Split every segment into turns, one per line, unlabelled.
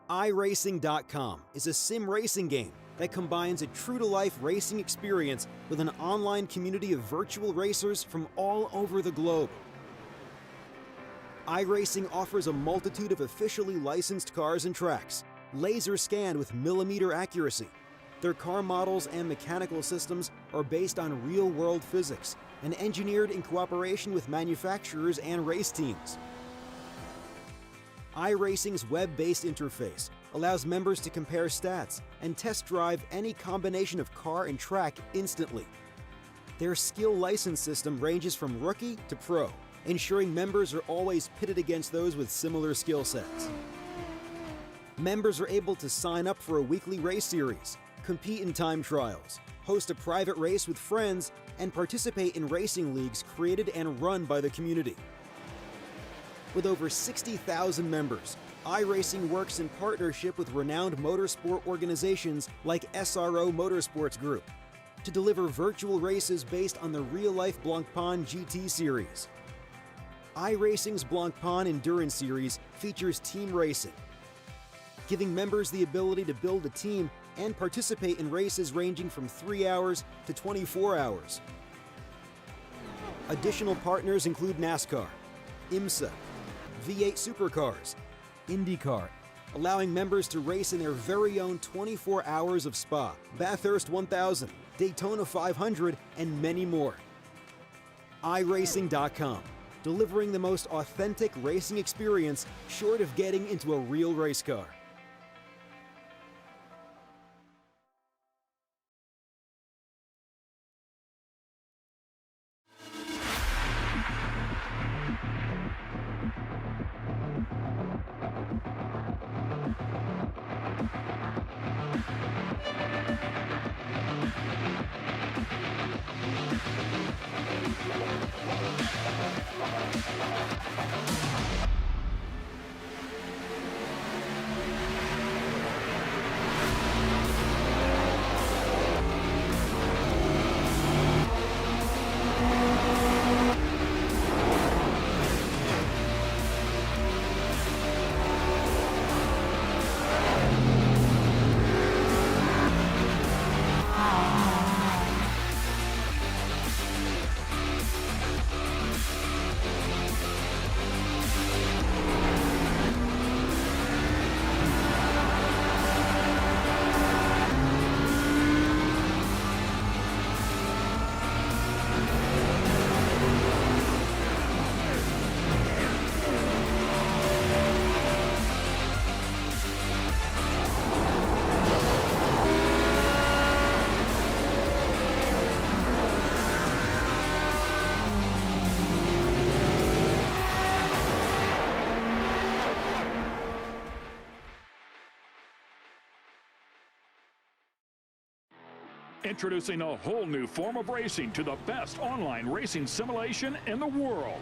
iRacing.com is a sim racing game that combines a true-to-life racing experience with an online community of virtual racers from all over the globe. iRacing offers a multitude of officially licensed cars and tracks, laser scanned with millimeter accuracy. Their car models and mechanical systems are based on real-world physics and engineered in cooperation with manufacturers and race teams. iRacing's web-based interface allows members to compare stats and test drive any combination of car and track instantly. Their skill license system ranges from rookie to pro, ensuring members are always pitted against those with similar skill sets. Members are able to sign up for a weekly race series, compete in time trials, host a private race with friends, and participate in racing leagues created and run by the community. With over 60,000 members, iRacing works in partnership with renowned motorsport organizations like SRO Motorsports Group to deliver virtual races based on the real-life Blancpain GT series. iRacing's Blancpain Endurance Series features team racing, giving members the ability to build a team and participate in races ranging from 3 hours to 24 hours. Additional partners include NASCAR, IMSA, V8 Supercars, IndyCar, allowing members to race in their very own 24 hours of Spa, Bathurst 1000, Daytona 500, and many more. iRacing.com, delivering the most authentic racing experience short of getting into a real race car.
Introducing a whole new form of racing to the best online racing simulation in the world.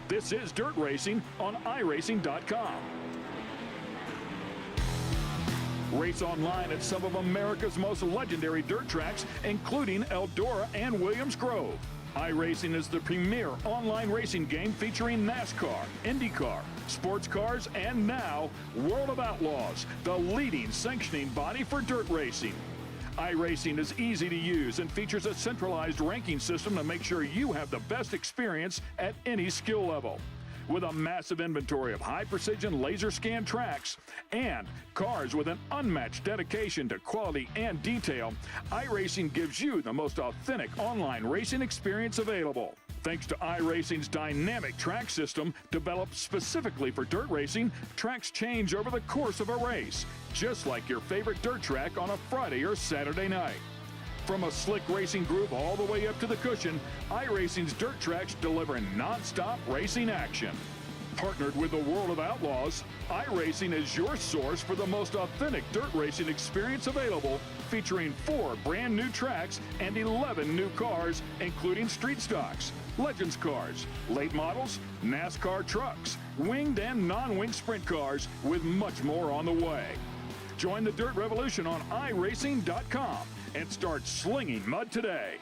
This is Dirt Racing on iRacing.com. Race online at some of America's most legendary dirt tracks, including Eldora and Williams Grove. iRacing is the premier online racing game featuring NASCAR, IndyCar, sports cars, and now World of Outlaws, the leading sanctioning body for dirt racing. iRacing is easy to use and features a centralized ranking system to make sure you have the best experience at any skill level. With a massive inventory of high-precision laser scan tracks and cars with an unmatched dedication to quality and detail, iRacing gives you the most authentic online racing experience available. Thanks to iRacing's dynamic track system, developed specifically for dirt racing, tracks change over the course of a race, just like your favorite dirt track on a Friday or Saturday night. From a slick racing groove all the way up to the cushion, iRacing's dirt tracks deliver non-stop racing action. Partnered with the World of Outlaws, iRacing is your source for the most authentic dirt racing experience available, featuring 4 brand new tracks and 11 new cars, including street stocks, Legends cars, late models, NASCAR trucks, winged and non-winged sprint cars, with much more on the way. Join the Dirt Revolution on iRacing.com and start slinging mud today.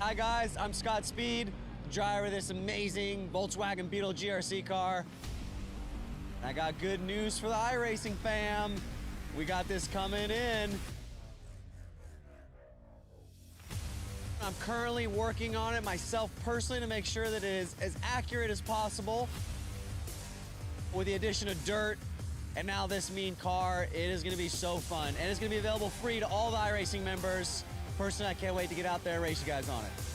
Hi guys, I'm Scott Speed, driver of this amazing Volkswagen Beetle GRC car. I got good news for the iRacing fam. We got this coming in. I'm currently working on it myself personally to make sure that it is as accurate as possible. With the addition of dirt and now this mean car, it is gonna be so fun. And it's gonna be available free to all the iRacing members. Personally, I can't wait to get out there and race you guys on it.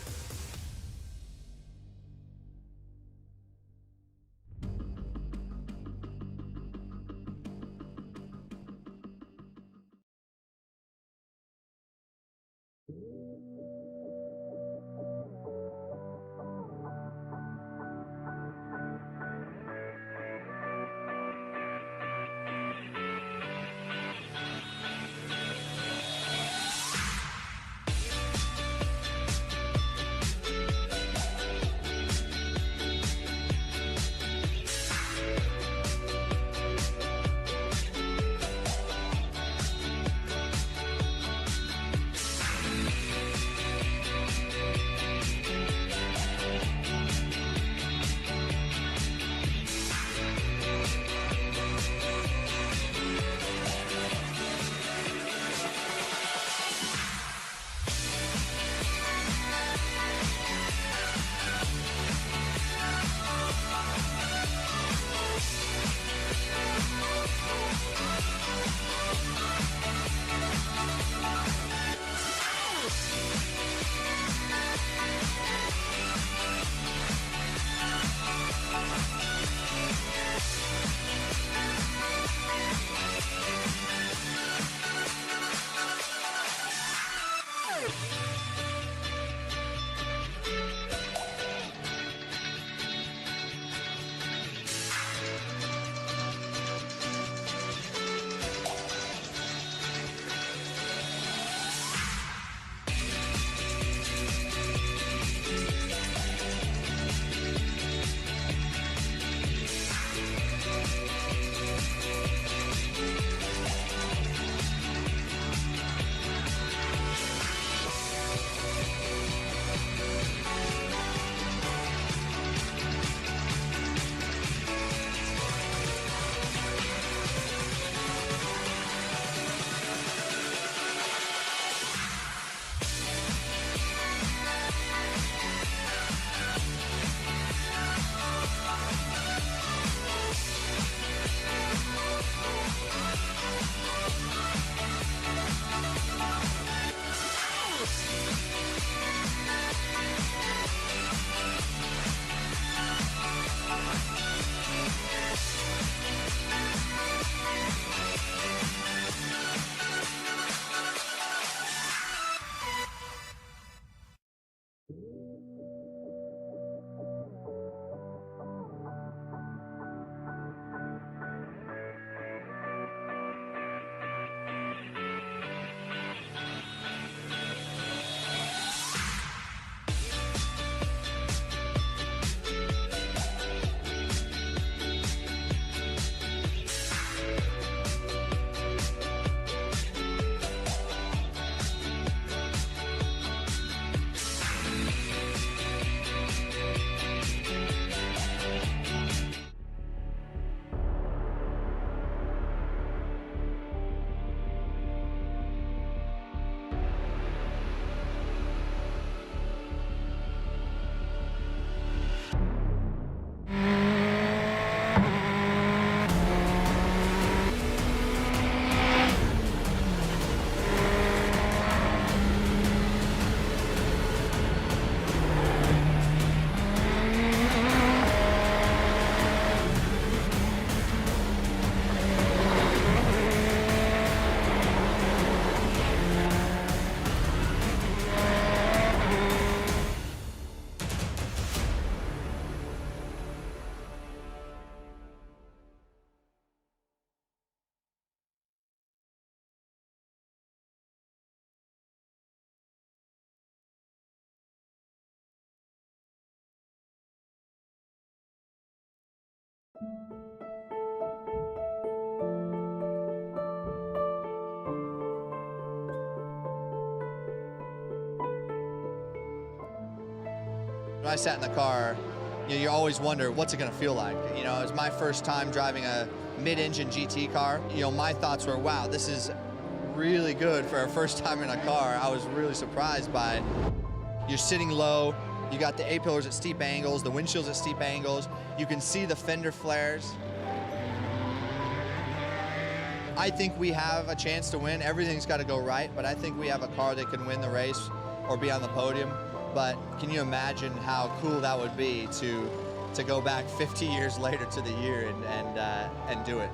I sat in the car, you always wonder, what's it going to feel like? It was my first time driving a mid-engine GT car. My thoughts were, wow, this is really good for our first time in a car. I was really surprised by it. You're sitting low, you got the A-pillars at steep angles, the windshield's at steep angles, you can see the fender flares. I think we have a chance to win. Everything's got to go right, but I think we have a car that can win the race or be on the podium. But can you imagine how cool that would be to go back 50 years later to the year and do it?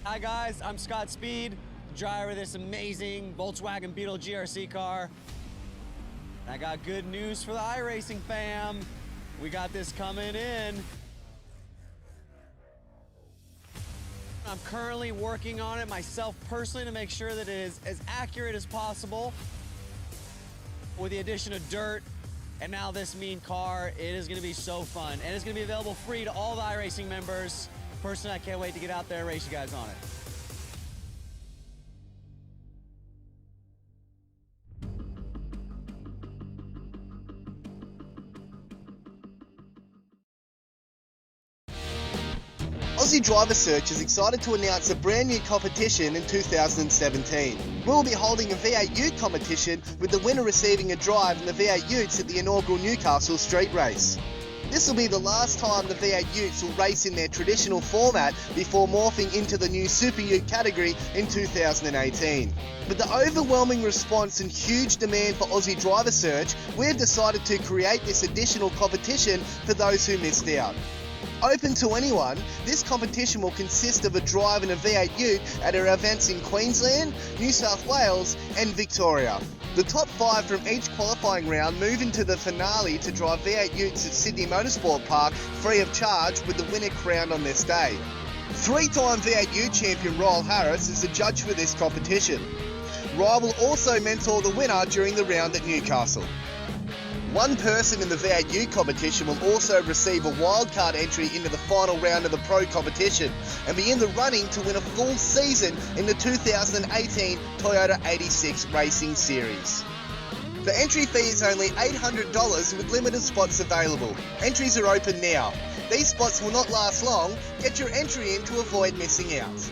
Hi guys, I'm Scott Speed, driver of this amazing Volkswagen Beetle GRC car. I got good news for the iRacing fam. We got this coming in. I'm currently working on it myself personally to make sure that it is as accurate as possible. With the addition of dirt and now this mean car, it is gonna be so fun. And it's gonna be available free to all the iRacing members. Personally, I can't wait to get out there and race you guys on it.
Aussie Driver Search is excited to announce a brand new competition in 2017. We'll be holding a V8 Ute competition with the winner receiving a drive in the V8 Utes at the inaugural Newcastle Street Race. This will be the last time the V8 Utes will race in their traditional format before morphing into the new Super Ute category in 2018. With the overwhelming response and huge demand for Aussie Driver Search, we've decided to create this additional competition for those who missed out. Open to anyone, this competition will consist of a drive in a V8 Ute at our events in Queensland, New South Wales and Victoria. The top 5 from each qualifying round move into the finale to drive V8 Utes at Sydney Motorsport Park free of charge, with the winner crowned on this day. 3-time V8 Ute champion Ryle Harris is the judge for this competition. Ryle will also mentor the winner during the round at Newcastle. One person in the V8U competition will also receive a wildcard entry into the final round of the Pro competition and be in the running to win a full season in the 2018 Toyota 86 Racing Series. The entry fee is only $800 with limited spots available. Entries are open now. These spots will not last long. Get your entry in to avoid missing out.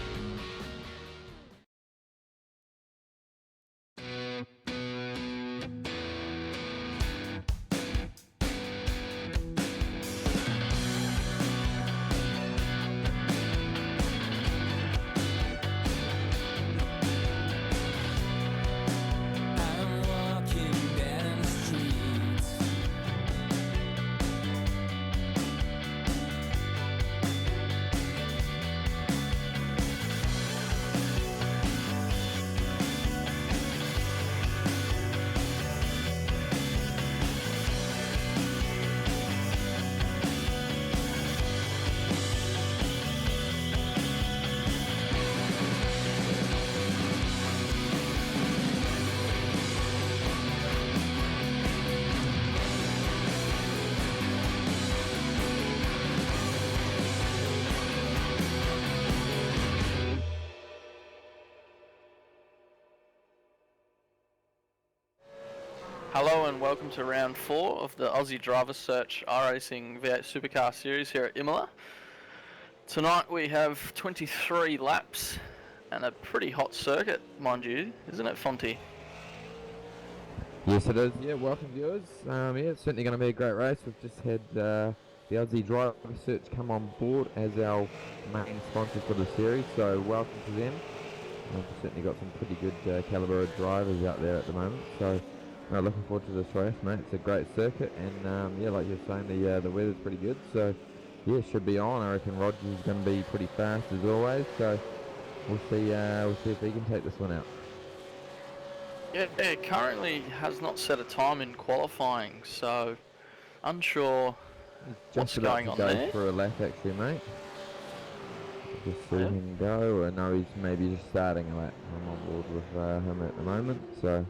Hello and welcome to round 4 of the Aussie Driver Search iRacing V8 Supercar series here at Imola. Tonight we have 23 laps and a pretty hot circuit, mind you, isn't it, Fonty?
Yes, it is. Yeah, welcome viewers. Yeah, it's certainly going to be a great race. We've just had the Aussie Driver Search come on board as our main sponsor for the series, so welcome to them. We've certainly got some pretty good calibre of drivers out there at the moment, so looking forward to this race, mate. It's a great circuit, and yeah, like you're saying, the weather's pretty good, so yeah, should be on. I reckon Rogers is going to be pretty fast as always, so we'll see if he can take this one out.
Yeah, currently has not set a time in qualifying, so unsure what's going on there.
For a lap actually, mate. Just see him go. I know he's maybe just starting a lap. I'm on board with him at the moment, so.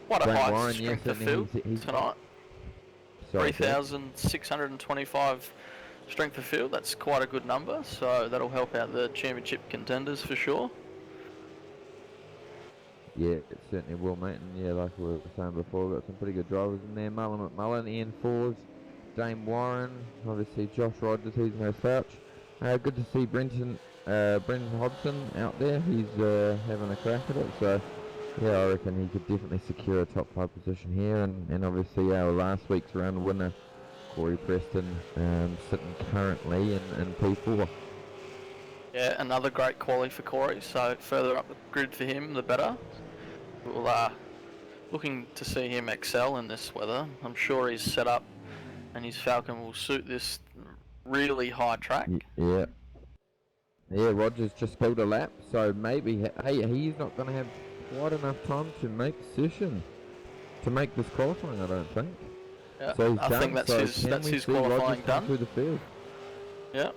What a high strength of field tonight. 3,625 strength of field, that's quite a good number, so that'll help out the championship contenders for sure.
Yeah, it certainly will, mate, and yeah, like we were saying before, we've got some pretty good drivers in there. Mullen McMullen, Ian Forbes, Dame Warren, obviously Josh Rogers, he's no slouch. Good to see Brendan Hobson out there, he's having a crack at it, so yeah, I reckon he could definitely secure a top 5 position here, and obviously our last week's round winner, Corey Preston, sitting currently in P4.
Yeah, another great quali for Corey, so further up the grid for him, the better. We'll looking to see him excel in this weather. I'm sure he's set up and his Falcon will suit this really high track.
Yeah. Yeah, Rogers just pulled a lap, so maybe he's not going to have quite enough time to make session to make this qualifying, I don't think.
Yeah,
so
I think that's his qualifying done.
Through the field.
Yeah.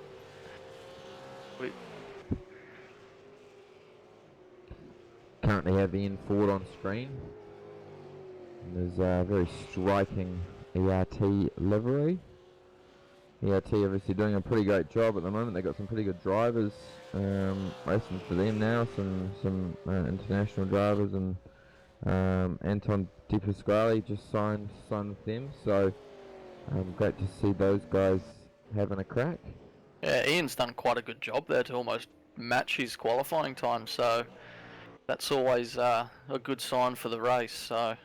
Currently have Ian Ford on screen. And there's a very striking ERT livery. ERT obviously doing a pretty great job at the moment. They've got some pretty good drivers racing for them now. Some international drivers, and Anton Di Pasquale just signed with them. So great to see those guys having a crack.
Yeah, Ian's done quite a good job there to almost match his qualifying time. So that's always a good sign for the race. So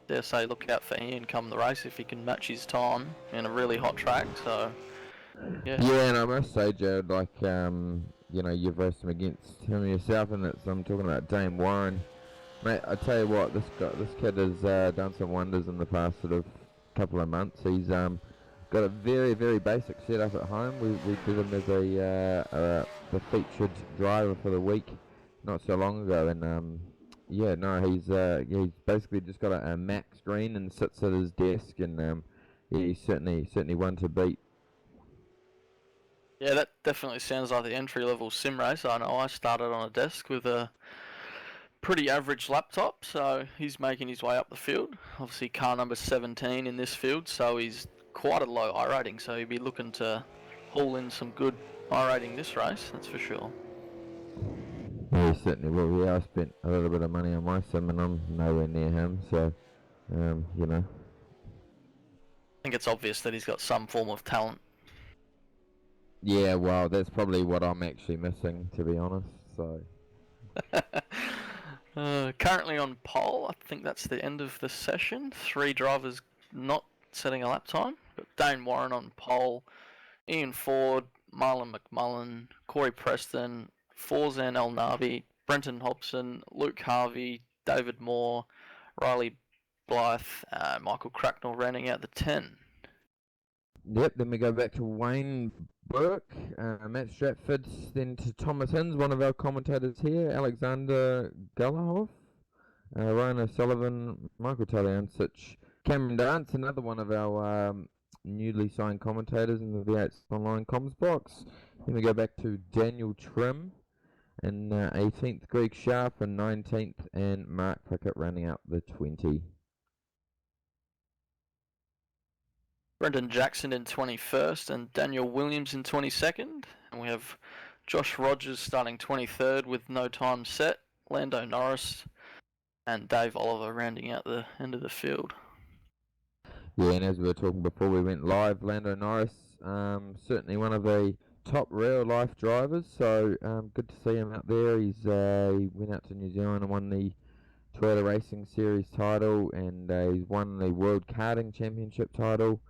dare say look out for Ian come the race if he can match his time in a really hot track. So yeah,
and I must say, Jared, like you've raced him against him yourself, and I'm talking about Dame Warren, mate. I tell you what, this kid has done some wonders in the past sort of couple of months. He's got a very, very basic setup at home. We did him as the featured driver for the week not so long ago, and he's basically just got a Mac screen and sits at his desk, and he's certainly one to beat.
Yeah, that definitely sounds like the entry-level sim race. I know I started on a desk with a pretty average laptop, so he's making his way up the field. Obviously car number 17 in this field, so he's quite a low I rating, so he'll be looking to haul in some good I rating this race, that's for sure.
Yeah, certainly will. Yeah, I spent a little bit of money on my sim and I'm nowhere near him, so, you know.
I think it's obvious that he's got some form of talent.
Yeah, well, that's probably what I'm actually missing, to be honest, so.
Currently on pole, I think that's the end of the session. 3 drivers not setting a lap time. Got Dane Warren on pole, Ian Ford, Marlon McMullen, Corey Preston, Forzan El Navi, Brenton Hobson, Luke Harvey, David Moore, Riley Blythe, Michael Cracknell rounding out the 10.
Yep, then we go back to Wayne Burke, Matt Stratford, then to Thomas Hinds, one of our commentators here, Alexander Galahov, Ryan O'Sullivan, Michael Taliancic, Cameron Dance, another one of our newly signed commentators in the V8sonline comms box. Then we go back to Daniel Trim, and 18th Greg Sharp, and 19th, and Mark Pickett rounding out the 20.
Brendan Jackson in 21st and Daniel Williams in 22nd. And we have Josh Rogers starting 23rd with no time set. Lando Norris and Dave Oliver rounding out the end of the field.
Yeah, and as we were talking before we went live, Lando Norris, certainly one of the top real-life drivers, so good to see him out there. He went out to New Zealand and won the Toyota Racing Series title, and he's won the World Karting Championship title.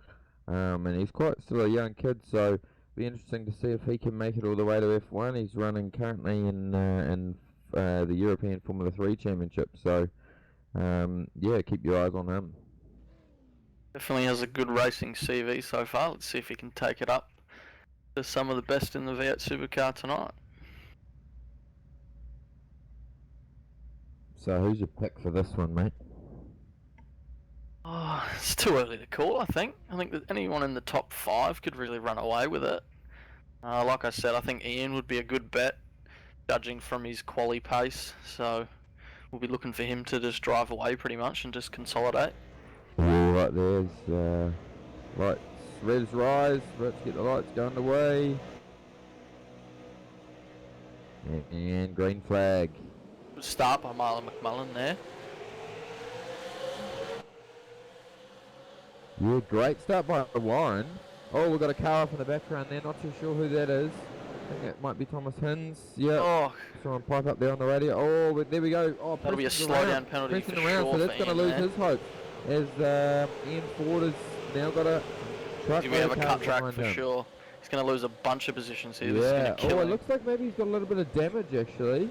And he's quite still a young kid, so it'll be interesting to see if he can make it all the way to F1. He's running currently in the European Formula 3 Championship, so yeah, keep your eyes on him.
Definitely has a good racing CV so far. Let's see if he can take it up to some of the best in the V8 Supercar tonight.
So who's your pick for this one, mate?
Oh, it's too early to call, I think. I think that anyone in the top 5 could really run away with it. Like I said, I think Ian would be a good bet, judging from his quali pace. So we'll be looking for him to just drive away pretty much and just consolidate.
Yeah, right there's lights, reds rise, let's get the lights going away. And green flag.
Good start by Marlon McMullen there.
Yeah, great start by Warren. Oh, we've got a car off in the background there, not too sure who that is. I think that might be Thomas Hinds. Yeah,
Oh,
someone pipe up there on the radio. Oh, but there we go. Oh,
that'll be a
Preston's
slow
around.
down penalty
Preston
for
around,
sure
so that's
for
going to
Ian
lose
there.
his hope. As Ian Ford has now got a truck.
We have a
car
cut track
behind
for
him.
sure. He's going to lose a bunch of positions here. This is
Yeah,
going to kill
oh, it
him.
looks like maybe he's got a little bit of damage actually.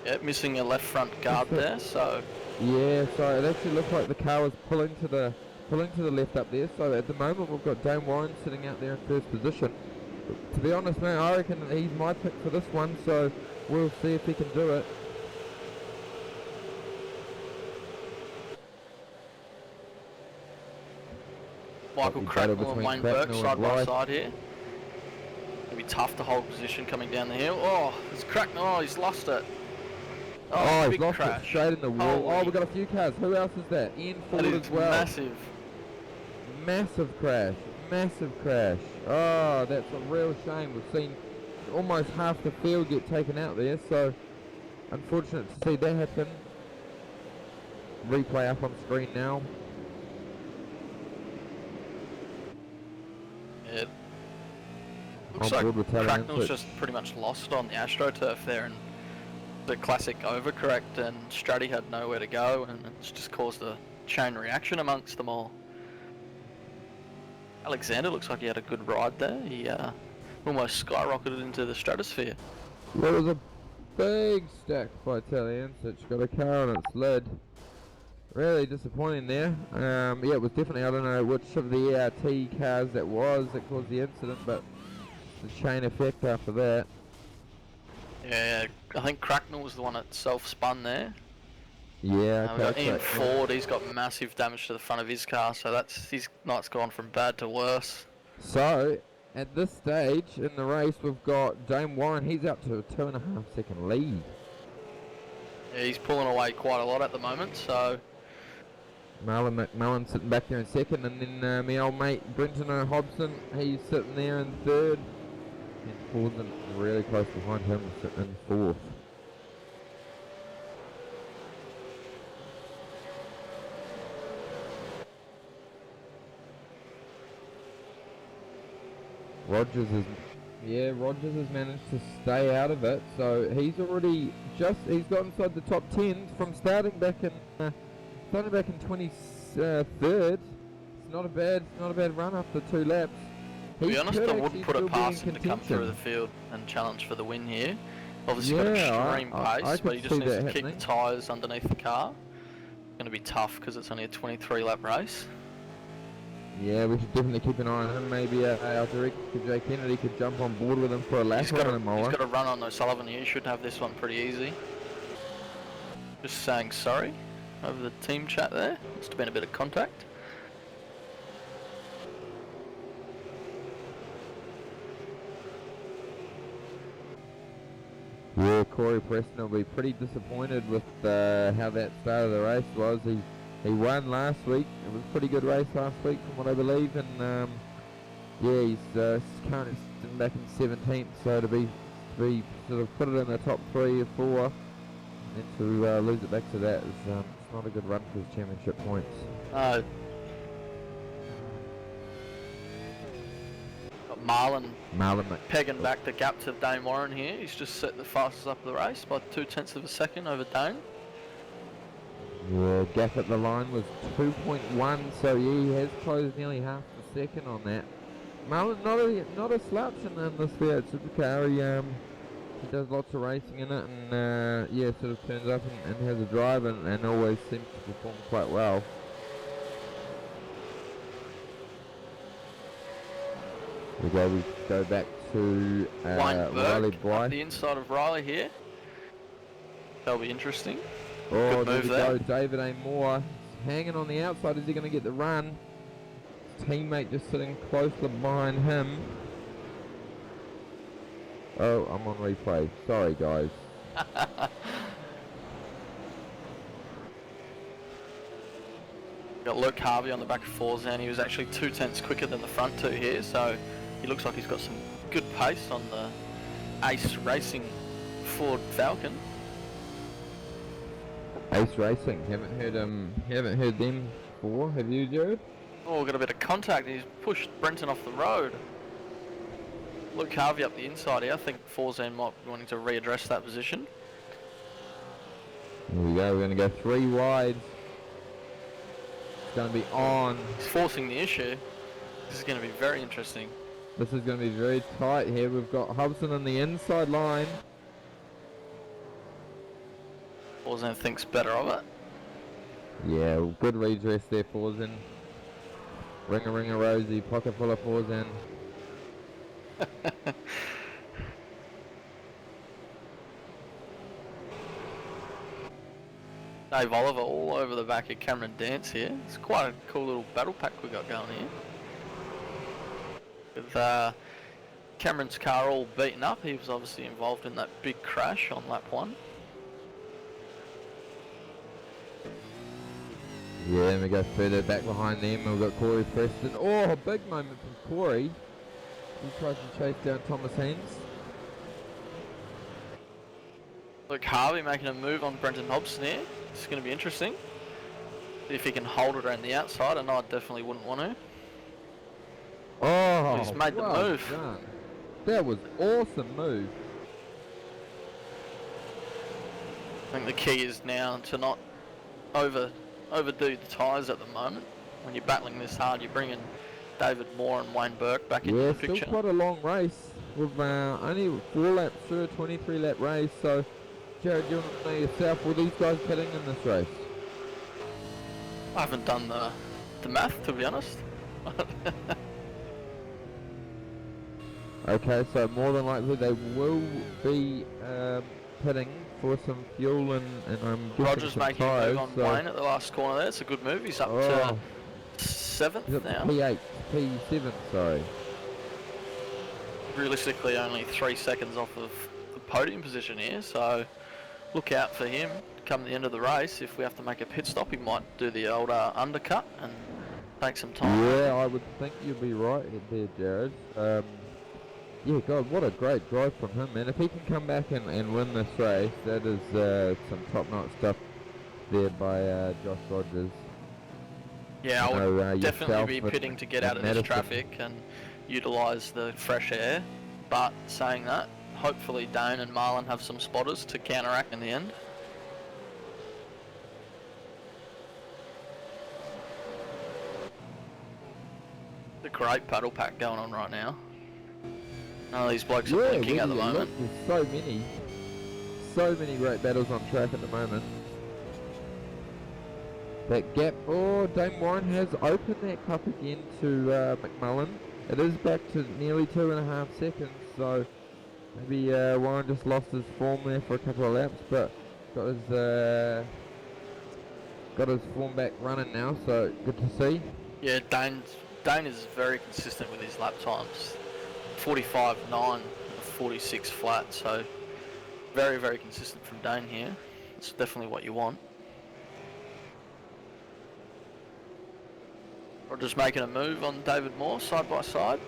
Yeah, missing a left front guard there, so
Yeah, so it actually looked like the car was pulling to the left up there. So at the moment we've got Dane Warren sitting out there in first position. But to be honest, man, I reckon he's my pick for this one. So we'll see if he can do it.
Michael
Battle
Cracknell and
between
Wayne
Cracknell
Burke
and
side by
Blythe.
side here. It'll be tough to hold position coming down the hill. Oh, it's Cracknell. Oh, he's lost it.
Oh, he's
big
lost
crash.
it straight in the wall.
Holy.
Oh, we've got a few cars. Who else is that? Ian Ford
That
as
is
well.
massive.
Massive crash. Massive crash. Oh, that's a real shame. We've seen almost half the field get taken out there, so unfortunate to see that happen. Replay up on screen now.
Yeah. Looks
On
like
board with Taliancic.
Cracknell's just pretty much lost on the AstroTurf there, and the classic overcorrect, and Stratty had nowhere to go, and it's just caused a chain reaction amongst them all. Alexander looks like he had a good ride there. He almost skyrocketed into the stratosphere.
There was a big stack by Taliancic. Got a car on its lid. Really disappointing there. Yeah, it was definitely, I don't know which of the ERT cars that was that caused the incident, but the chain effect after that.
Yeah, I think Cracknell was the one that self-spun there.
Yeah,
We've got
okay.
Ian Ford, he's got massive damage to the front of his car, so his night's gone from bad to worse.
So, at this stage in the race, we've got Dane Warren. He's up to a 2.5 second lead.
Yeah, he's pulling away quite a lot at the moment, so...
Marlon McMullen sitting back there in second, and then my old mate Brenton Hobson, he's sitting there in third. And Forsen really close behind him, sitting in fourth. Rogers has managed to stay out of it, so he's already he's got inside the top 10 from starting back in 23rd. It's not a bad run after 2 laps.
To be honest, I wouldn't put it past him to come through the field and challenge for the win here. Obviously got extreme pace, but he just needs to keep the tyres underneath the car. It's going to be tough because it's only a 23 lap race.
Yeah, we should definitely keep an eye on him. Maybe our director, Jay Kennedy, could jump on board with him for a lap. He's got
a run on O'Sullivan here. He should have this one pretty easy. Just saying sorry over the team chat there. Must have been a bit of contact.
Yeah, Corey Preston will be pretty disappointed with how that start of the race was. He won last week. It was a pretty good race last week from what I believe, and yeah, he's currently sitting back in 17th, so to be sort of put it in the top 3 or 4 and to lose it back to that is it's not a good run for his championship points.
Marlon pegging
oh.
back the gap to Dane Warren here. He's just set the fastest up of the race by 0.2 of a second over Dane.
Yeah, gap at the line was 2.1, so yeah, he has closed nearly half a second on that. Marlon, not a slouch in this V8 Supercar. He does lots of racing in it, and yeah, sort of turns up and has a drive, and always seems to perform quite well. We go back to Riley Blythe.
Up the inside of Riley here. That'll be interesting.
Oh,
good
there
move
we
there.
go. David A. Moore hanging on the outside. Is he going to get the run? Teammate just sitting closely behind him. Oh, I'm on replay. Sorry, guys.
Got Luke Harvey on the back of Forzan. He was actually 2/10 quicker than the front two here, so he looks like he's got some good pace on the Ace Racing Ford Falcon.
Ace Racing. Haven't heard them before. Have you, Jared?
Oh, got a bit of contact. He's pushed Brenton off the road. Luke Harvey up the inside here. I think Forzan might be wanting to readdress that position.
Here we go. We're going to go 3 wide. It's going to be on.
He's forcing the issue. This is going to be very interesting.
This is going to be very tight here. We've got Hobson on the inside line.
Forzan thinks better of it.
Yeah, well, good redress there, Forzan. Ring a Rosie, pocket full of Forzan.
Dave Oliver all over the back of Cameron Dance here. It's quite a cool little battle pack we got going here. With Cameron's car all beaten up, he was obviously involved in that big crash on lap 1.
Yeah, and we go further back behind them. We've got Corey Preston. Oh, a big moment from Corey. He tries to chase down Thomas Haynes.
Luke Harvey making a move on Brenton Hobson here. It's going to be interesting. See if he can hold it around the outside. I know I definitely wouldn't want to.
Oh,
he's made the move.
Done. That was awesome move.
I think the key is now to not overdo the tyres at the moment. When you're battling this hard, you're bringing David Moore and Wayne Burke back into the picture.
Yeah, still quite a long race. We've only 4 laps through a 23 lap race, so Jared, you want to know yourself, were these guys pitting in this race?
I haven't done the math, to be honest.
Okay, so more than likely they will be pitting for some fuel and I'm guessing
Rogers
some
making
tyres,
a move on Wayne at the last corner there. It's a good move. He's up to 7th now.
P7, sorry.
Realistically only 3 seconds off of the podium position here, so look out for him. come the end of the race, if we have to make a pit stop, he might do the old undercut and take some time.
Yeah, I would think you'd be right there, Jared. Yeah, God, what a great drive from him, man. If he can come back and win this race, that is some top-notch stuff there by Josh Rogers.
Yeah, I would definitely
yourself
be pitting to get out of this
Madison.
traffic and utilise the fresh air. But saying that, hopefully Dane and Marlon have some spotters to counteract in the end. The great paddle pack going on right now. None of these blokes are blinking at the moment.
There's so many great battles on track at the moment. That gap, Dame Warren has opened that cup again to McMullen. It is back to nearly 2.5 seconds, so maybe Warren just lost his form there for a couple of laps, but got his form back running now, so good to see.
Yeah, Dane is very consistent with his lap times. 45.9, 46 flat, so very, very consistent from Dane here. It's definitely what you want. We're just making a move on David Moore, side by side.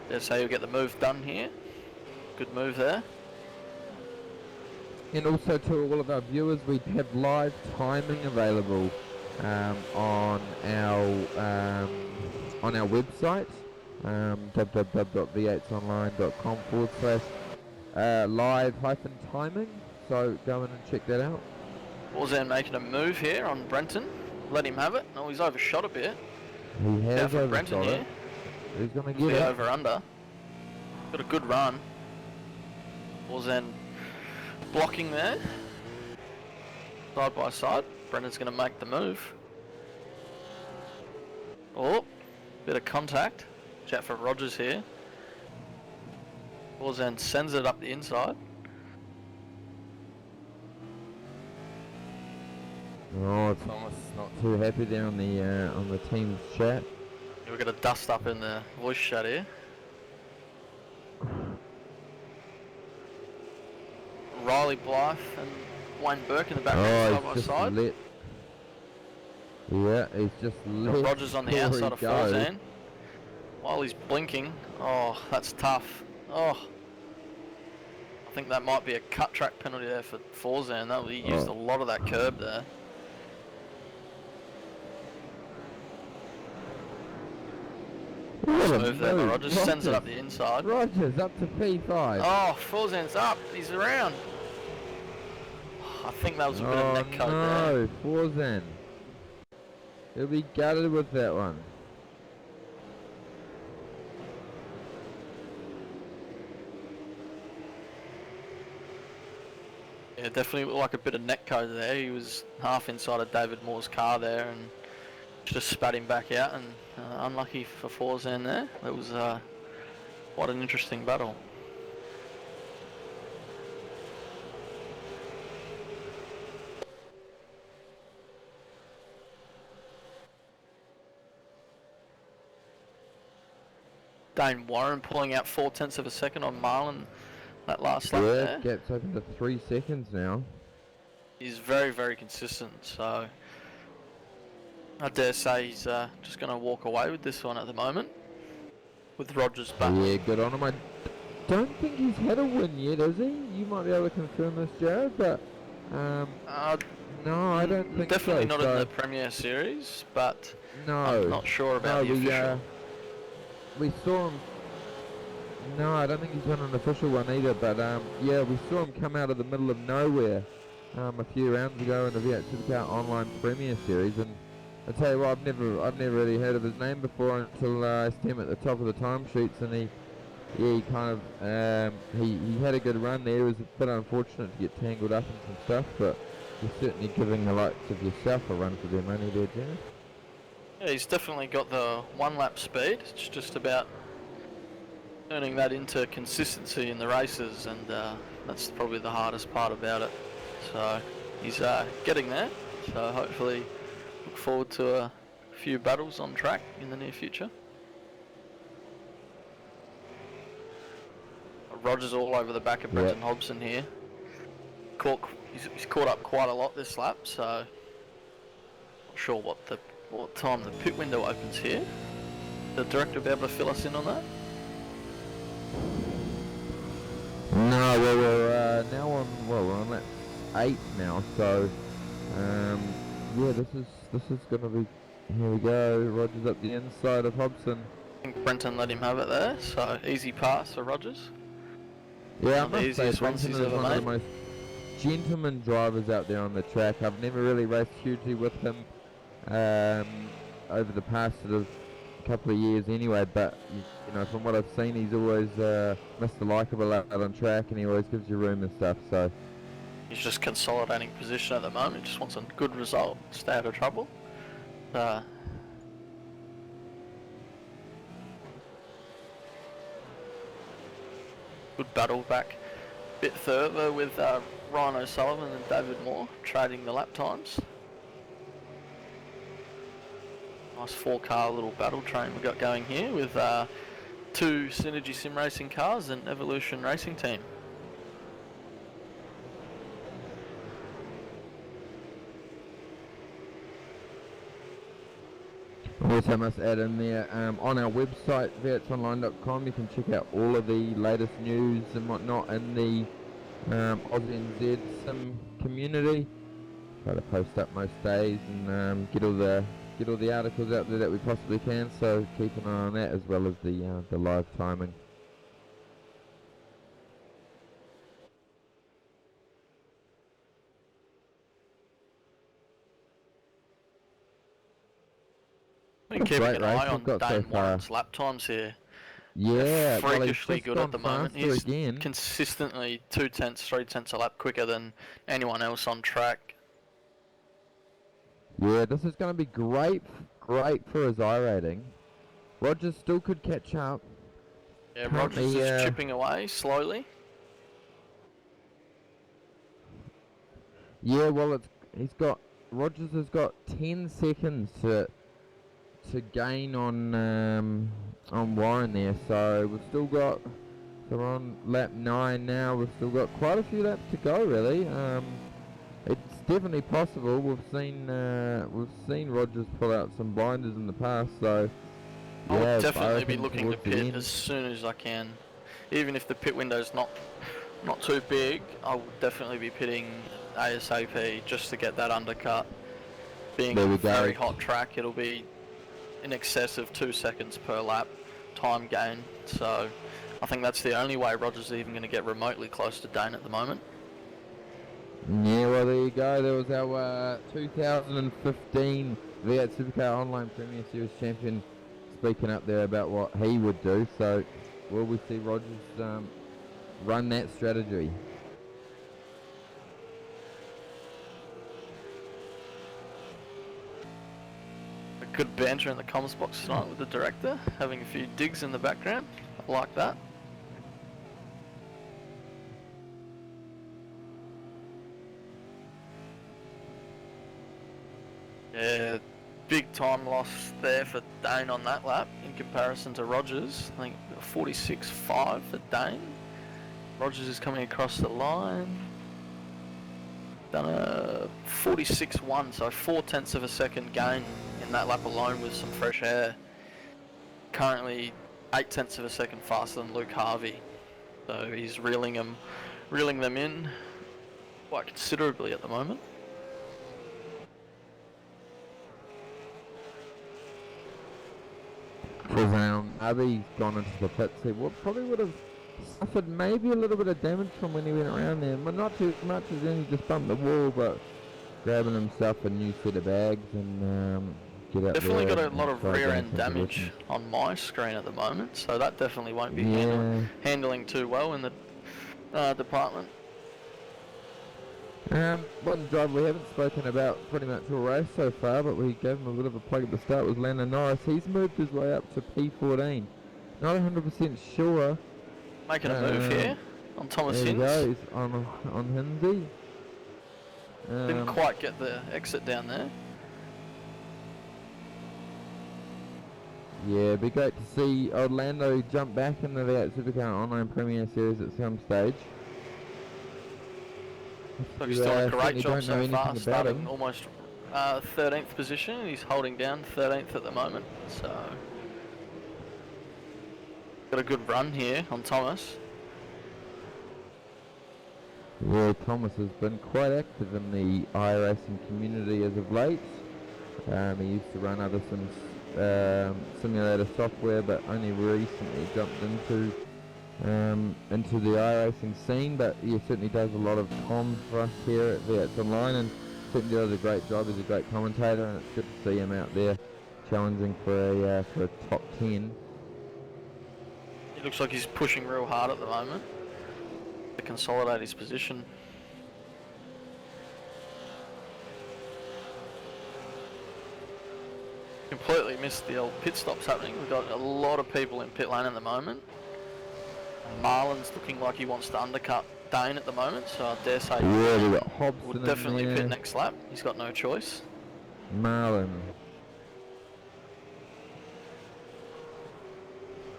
That's how you'll get the move done here. Good move there.
And also to all of our viewers, we have live timing available on our website, www.v8sonline.com/live-timing. So go in and check that out.
Warzan making a move here on Brenton. Let him have it. Oh, he's overshot a bit.
He has
for Brenton
overshot
here.
it. He's going to
Be
get it.
over under. Got a good run. Warzan blocking there. Side by side. Brendan's going to make the move. Oh, bit of contact. Watch out for Rogers here. Warzan sends it up the inside.
Oh, Thomas not too happy there on the team's chat.
We've got a dust up in the voice chat here. Riley Blythe and Wayne Burke in the background side by side.
He's just let
Rogers on the
Corey
outside of
go.
Forzan. While he's blinking. Oh, that's tough. Oh. I think that might be a cut track penalty there for Forzan. He used a lot of that curb there. Nice move there by Rogers. Sends it up the inside.
Rogers up to P5.
Oh, Forzan's up. He's around. I think that was a bit of neck code there.
No, Forzan. He'll be gutted with that one.
Yeah, definitely looked like a bit of neck code there. He was half inside of David Moore's car there and just spat him back out, and unlucky for Forzan there. That was quite an interesting battle. Dane Warren pulling out 0.4 of a second on Marlon that last lap there.
Yeah, gap's open to 3 seconds now.
He's very, very consistent, so I dare say he's just going to walk away with this one at the moment, with Rogers back.
Yeah, good on him. I don't think he's had a win yet, has he? You might be able to confirm this, Jared, but no, I don't think
definitely
so.
not in the Premier Series, but
no,
I'm not sure about the official.
We saw him. No, I don't think he's won an official one either, but yeah, we saw him come out of the middle of nowhere a few rounds ago in the V8 Supercar Online Premier Series, and I tell you what, I've never really heard of his name before until I see him at the top of the timesheets, and he kind of he had a good run there. It was a bit unfortunate to get tangled up in some stuff, but he's certainly giving the likes of yourself a run for their money there, Jared.
Yeah, he's definitely got the one lap speed. It's just about turning that into consistency in the races, and that's probably the hardest part about it. So he's getting there, so hopefully look forward to a few battles on track in the near future. Rogers all over the back of Brenton Hobson here. Caught he's caught up quite a lot this lap, so not sure what time the pit window opens here. The director will be able to fill us in on that.
No, well, we're now on. Well, we're on lap 8 now, so yeah, this is gonna be. Here we go. Rogers up the inside of Hobson.
I think Brenton let him have it there, so easy pass for Rogers.
Yeah, I
One of the
must say
easiest ones
Brenton
he's
is
ever
one of the
made.
most gentleman drivers out there on the track. I've never really raced hugely with him over the past sort of couple of years anyway, but you know, from what I've seen, he's always Mr. Likeable out on track, and he always gives you room and stuff, so
He's just consolidating position at the moment, just wants a good result, stay out of trouble. Good battle back a bit further with Ryan O'Sullivan and David Moore trading the lap times. Nice 4-car little battle train we got going here with 2 Synergy Sim Racing cars and Evolution Racing Team.
also must add in there, on our website, V8sonline.com, you can check out all of the latest news and whatnot in the Aussie and Z Sim community. Try to post up most days and get all the articles out there that we possibly can, so keep an eye on that as well as the live timing.
Been keeping
great
an
race
eye on
we've got so
Dane
far.
Warren's lap times here.
Yeah,
They're
well, he's
freakishly
just
good
gone
at the moment.
faster
He's
again.
consistently 2/10, 3/10 a lap quicker than anyone else on track.
Yeah, this is going to be great for his I rating. Rogers still could catch up.
Yeah,
Currently,
Rogers is chipping away slowly.
Yeah, well, Rogers has got 10 seconds to gain on Warren there, so we've still got. So we're on lap 9 now. We've still got quite a few laps to go, really. It's definitely possible. We've seen Rogers pull out some blinders in the past, so
I would
yeah,
definitely
I
be
think
looking to
towards the
pit
end.
as soon as I can. Even if the pit window's not too big, I would definitely be pitting ASAP just to get that undercut. Being
There
a
we go.
very hot track, it'll be in excess of 2 seconds per lap time gain. So I think that's the only way Rogers is even going to get remotely close to Dane at the moment.
Yeah, well, there you go. There was our 2015 V8 Supercar Online Premier Series champion speaking up there about what he would do. So, will we see Rogers run that strategy?
A good banter in the comms box tonight with the director, having a few digs in the background. I like that. Yeah, big time loss there for Dane on that lap in comparison to Rogers. I think 46.5 for Dane. Rogers is coming across the line. Done a 46.1, so 4/10 of a second gain in that lap alone with some fresh air. Currently 8/10 of a second faster than Luke Harvey. So he's reeling them in quite considerably at the moment.
Abby's gone into the pits. He probably would have suffered maybe a little bit of damage from when he went around there, but not too much as in he just bumped the wall, but grabbing himself a new set of bags and get out
Definitely
there.
got a lot of
try to
rear
gain
end
some
damage
position.
on my screen at the moment, so that definitely won't be
Yeah.
handling too well in the department.
One driver we haven't spoken about pretty much all race so far, but we gave him a bit of a plug at the start, was Landon Norris. He's moved his way up to P14. Not 100% sure.
Making a move here on Thomas
There he
Hinds.
goes, on Hinsey.
Didn't quite get the exit down there.
Yeah, it'd be great to see Orlando jump back into the V8 Supercar Online Premier Series at some stage.
So he's doing a great
certainly
job
don't know
so
anything
far,
about
starting
him.
almost 13th position. He's holding down 13th at the moment, so got a good run here on Thomas.
Yeah, Thomas has been quite active in the iRacing community as of late. He used to run other simulator software, but only recently jumped into the iRacing scene. But he certainly does a lot of comms for us here at V8sonline, and certainly does a great job. He's a great commentator, and it's good to see him out there challenging for a top 10.
He looks like he's pushing real hard at the moment to consolidate his position. Completely missed the old pit stops happening. We've got a lot of people in pit lane at the moment. Marlon's looking like he wants to undercut Dane at the moment, so I dare say
Yeah, we got Hobson
would
in
definitely
there.
pit next lap. He's got no choice.
Marlon.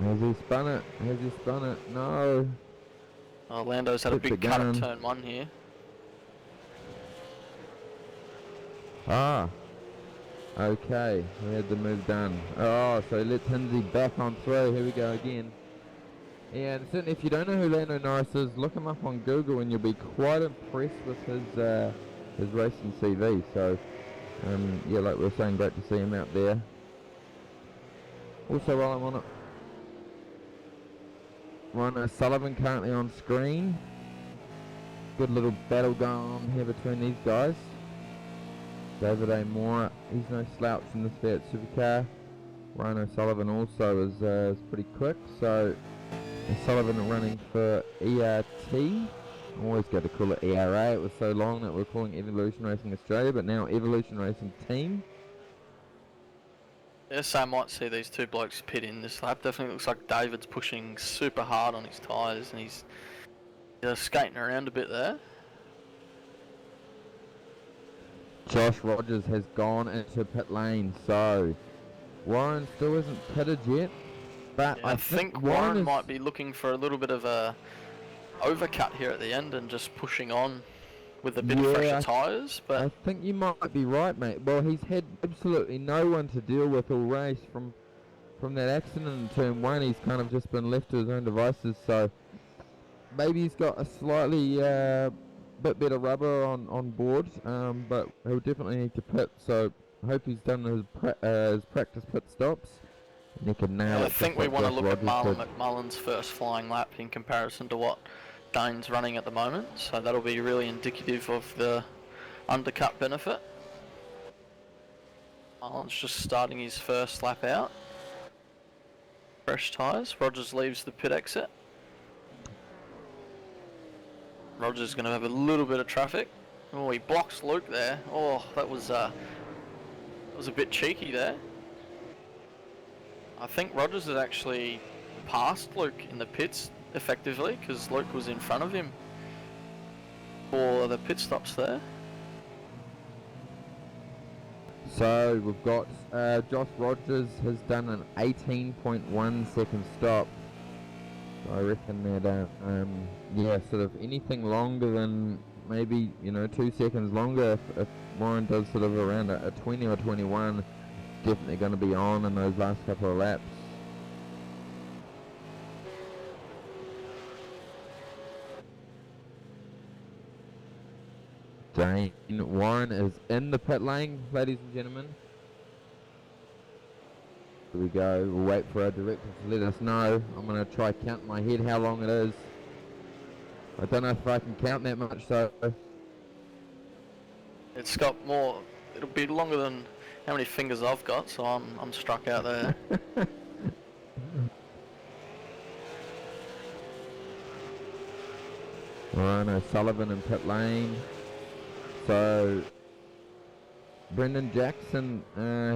Has he spun it? Has he spun it? No.
Oh, Lando's had a
Hit the
big cut at
gun.
turn 1 here.
Ah. Okay, we had the move done. Oh, so let's Hinsey back on through. Here we go again. Yeah, and certainly if you don't know who Lando Norris is, look him up on Google and you'll be quite impressed with his racing CV. So, yeah, like we were saying, great to see him out there. Also, while I'm on it, Ryan Sullivan currently on screen. Good little battle going on here between these guys. David Amora, he's no slouch in this V8 Supercar. Ryan O'Sullivan also is pretty quick, so O'Sullivan running for ERT. I always got to call it ERA, it was so long that we're calling Evolution Racing Australia, but now Evolution Racing Team.
Yes, so I might see these two blokes pit in this lap. Definitely looks like David's pushing super hard on his tyres and he's skating around a bit there.
Josh Rogers has gone into pit lane, so Warren still isn't pitted yet, but
Yeah,
I
I think
Warren
Warren
is,
might be looking for a little bit of a overcut here at the end and just pushing on with a bit of fresher tyres, but
I think you might be right, mate. Well, he's had absolutely no one to deal with all race from that accident in turn 1. He's kind of just been left to his own devices, so maybe he's got a slightly bit better rubber on board, but he'll definitely need to pit, so I hope he's done his practice pit stops and he can nail it.
I think we want to look at
Rogers
Marlon McMullen's first flying lap in comparison to what Dane's running at the moment, so that'll be really indicative of the undercut benefit. Marlon's just starting his first lap out. Fresh tyres. Rogers leaves the pit exit. Rogers going to have a little bit of traffic. Oh, he blocks Luke there. Oh, that was a bit cheeky there. I think Rogers has actually passed Luke in the pits effectively because Luke was in front of him for the pit stops there.
So we've got Josh Rogers has done an 18.1 second stop. So I reckon that yeah, sort of anything longer than maybe 2 seconds longer, if Warren does sort of around a 20 or 21, definitely going to be on in those last couple of laps. Dane Warren is in the pit lane, ladies and gentlemen. Here we go. We'll wait for our director to let us know. I'm going to try count in my head how long it is. I don't know if I can count that much, so
It's got more. It'll be longer than how many fingers I've got, so I'm struck out there.
Ryan O'Sullivan in pit lane. So Brendan Jackson,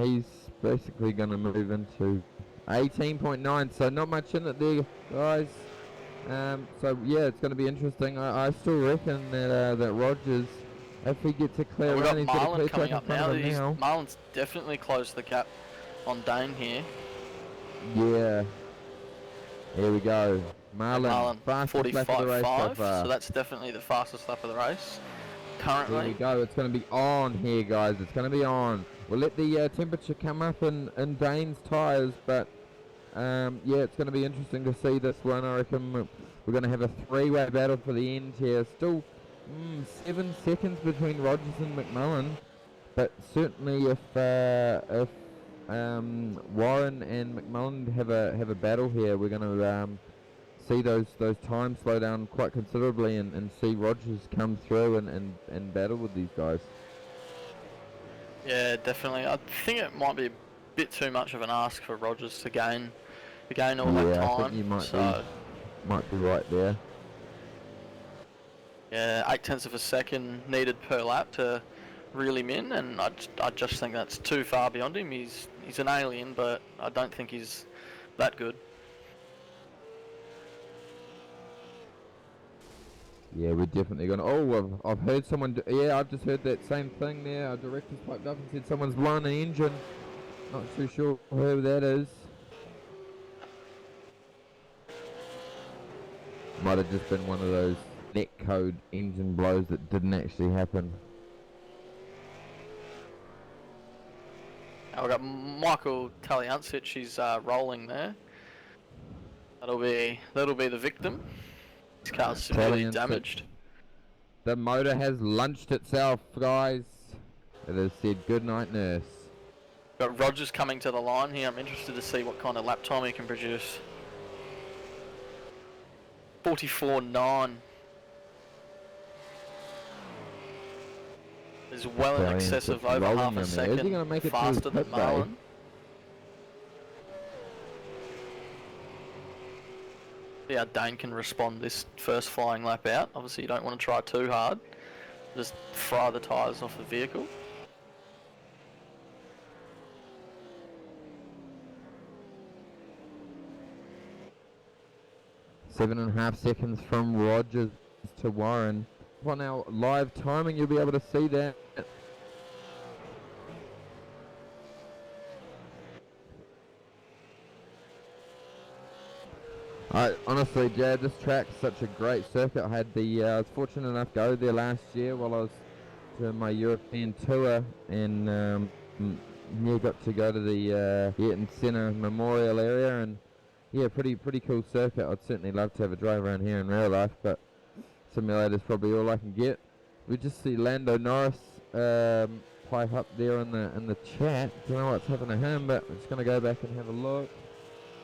he's basically going to move into 18.9, so not much in it there, guys. So yeah, it's going to be interesting. I still reckon that Rogers, if he gets a clear
We've
run,
got
he's got a
Marlon
clear
coming
track
up
in front of him
now.
now.
Marlon's definitely closed the gap on Dane here.
Yeah. Here we go. Marlon, fastest lap of the race so
45.5,
far.
so that's definitely the fastest lap of the race. currently.
There we go. It's going to be on here, guys. It's going to be on. We'll let the temperature come up in Dane's tyres, but yeah, it's going to be interesting to see this one. I reckon we're going to have a three-way battle for the end here. Still 7 seconds between Rogers and McMullen, but certainly if Warren and McMullen have a battle here, we're going to see those times slow down quite considerably and see Rogers come through and battle with these guys.
Yeah, definitely. I think it might be a bit too much of an ask for Rogers to gain all that time.
I think you might be right there.
Yeah, 0.8 of a second needed per lap to reel him in, and I just think that's too far beyond him. He's an alien, but I don't think he's that good.
Yeah, we're definitely going to... Oh, I've heard someone... Yeah, I've just heard that same thing there. Our director's piped up and said someone's blown an engine. Not too sure who that is. Might have just been one of those netcode engine blows that didn't actually happen.
We've got Michael Taliancic, he's rolling there. That'll be the victim. His car's severely damaged.
The motor has lunched itself, guys. It has said good night, nurse.
Got Rogers coming to the line here. I'm interested to see what kind of lap time he can produce. 44.9 is well in excess of over half a second faster than Marlon. See how Dane can respond this first flying lap out. Obviously you don't want to try too hard. Just fry the tyres off the vehicle.
Seven and a half seconds from Rogers to Warren. On our live timing, you'll be able to see that. Honestly, Jad, this track's such a great circuit. I was fortunate enough to go there last year while I was doing my European tour, and yeah, got to go to the Ayrton Senna Memorial area, and yeah, pretty cool circuit. I'd certainly love to have a drive around here in real life, but simulator's probably all I can get. We just see Lando Norris pipe up there in the chat. Don't know what's happened to him, but I'm just gonna go back and have a look.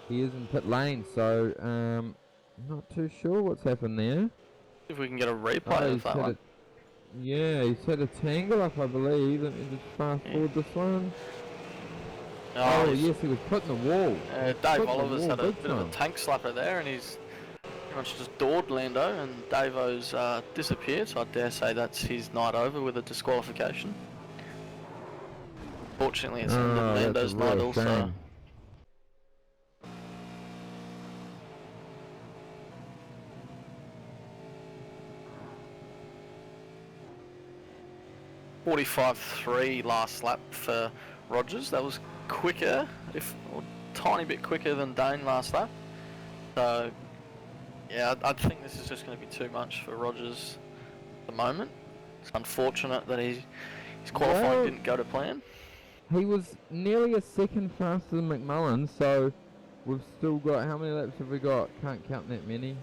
He is in pit lane, so not too sure what's happened there.
If we can get a replay of that one.
Yeah, he's had a tangle up, I believe. Let me just fast forward this one. Oh yes, he was put in the wall.
Dave Oliver's had a bit of a tank slapper there, and he's pretty much just doored Lando, and Davo's disappeared, so I dare say that's his night over with a disqualification. Fortunately, it's ended Lando's night also.
Shame.
.45.3 last lap for Rogers. That was quicker, a tiny bit quicker than Dane last lap. So yeah, I think this is just going to be too much for Rogers at the moment. It's unfortunate that his qualifying didn't go to plan.
He was nearly a second faster than McMullen, so we've still got, how many laps have we got? Can't count that many.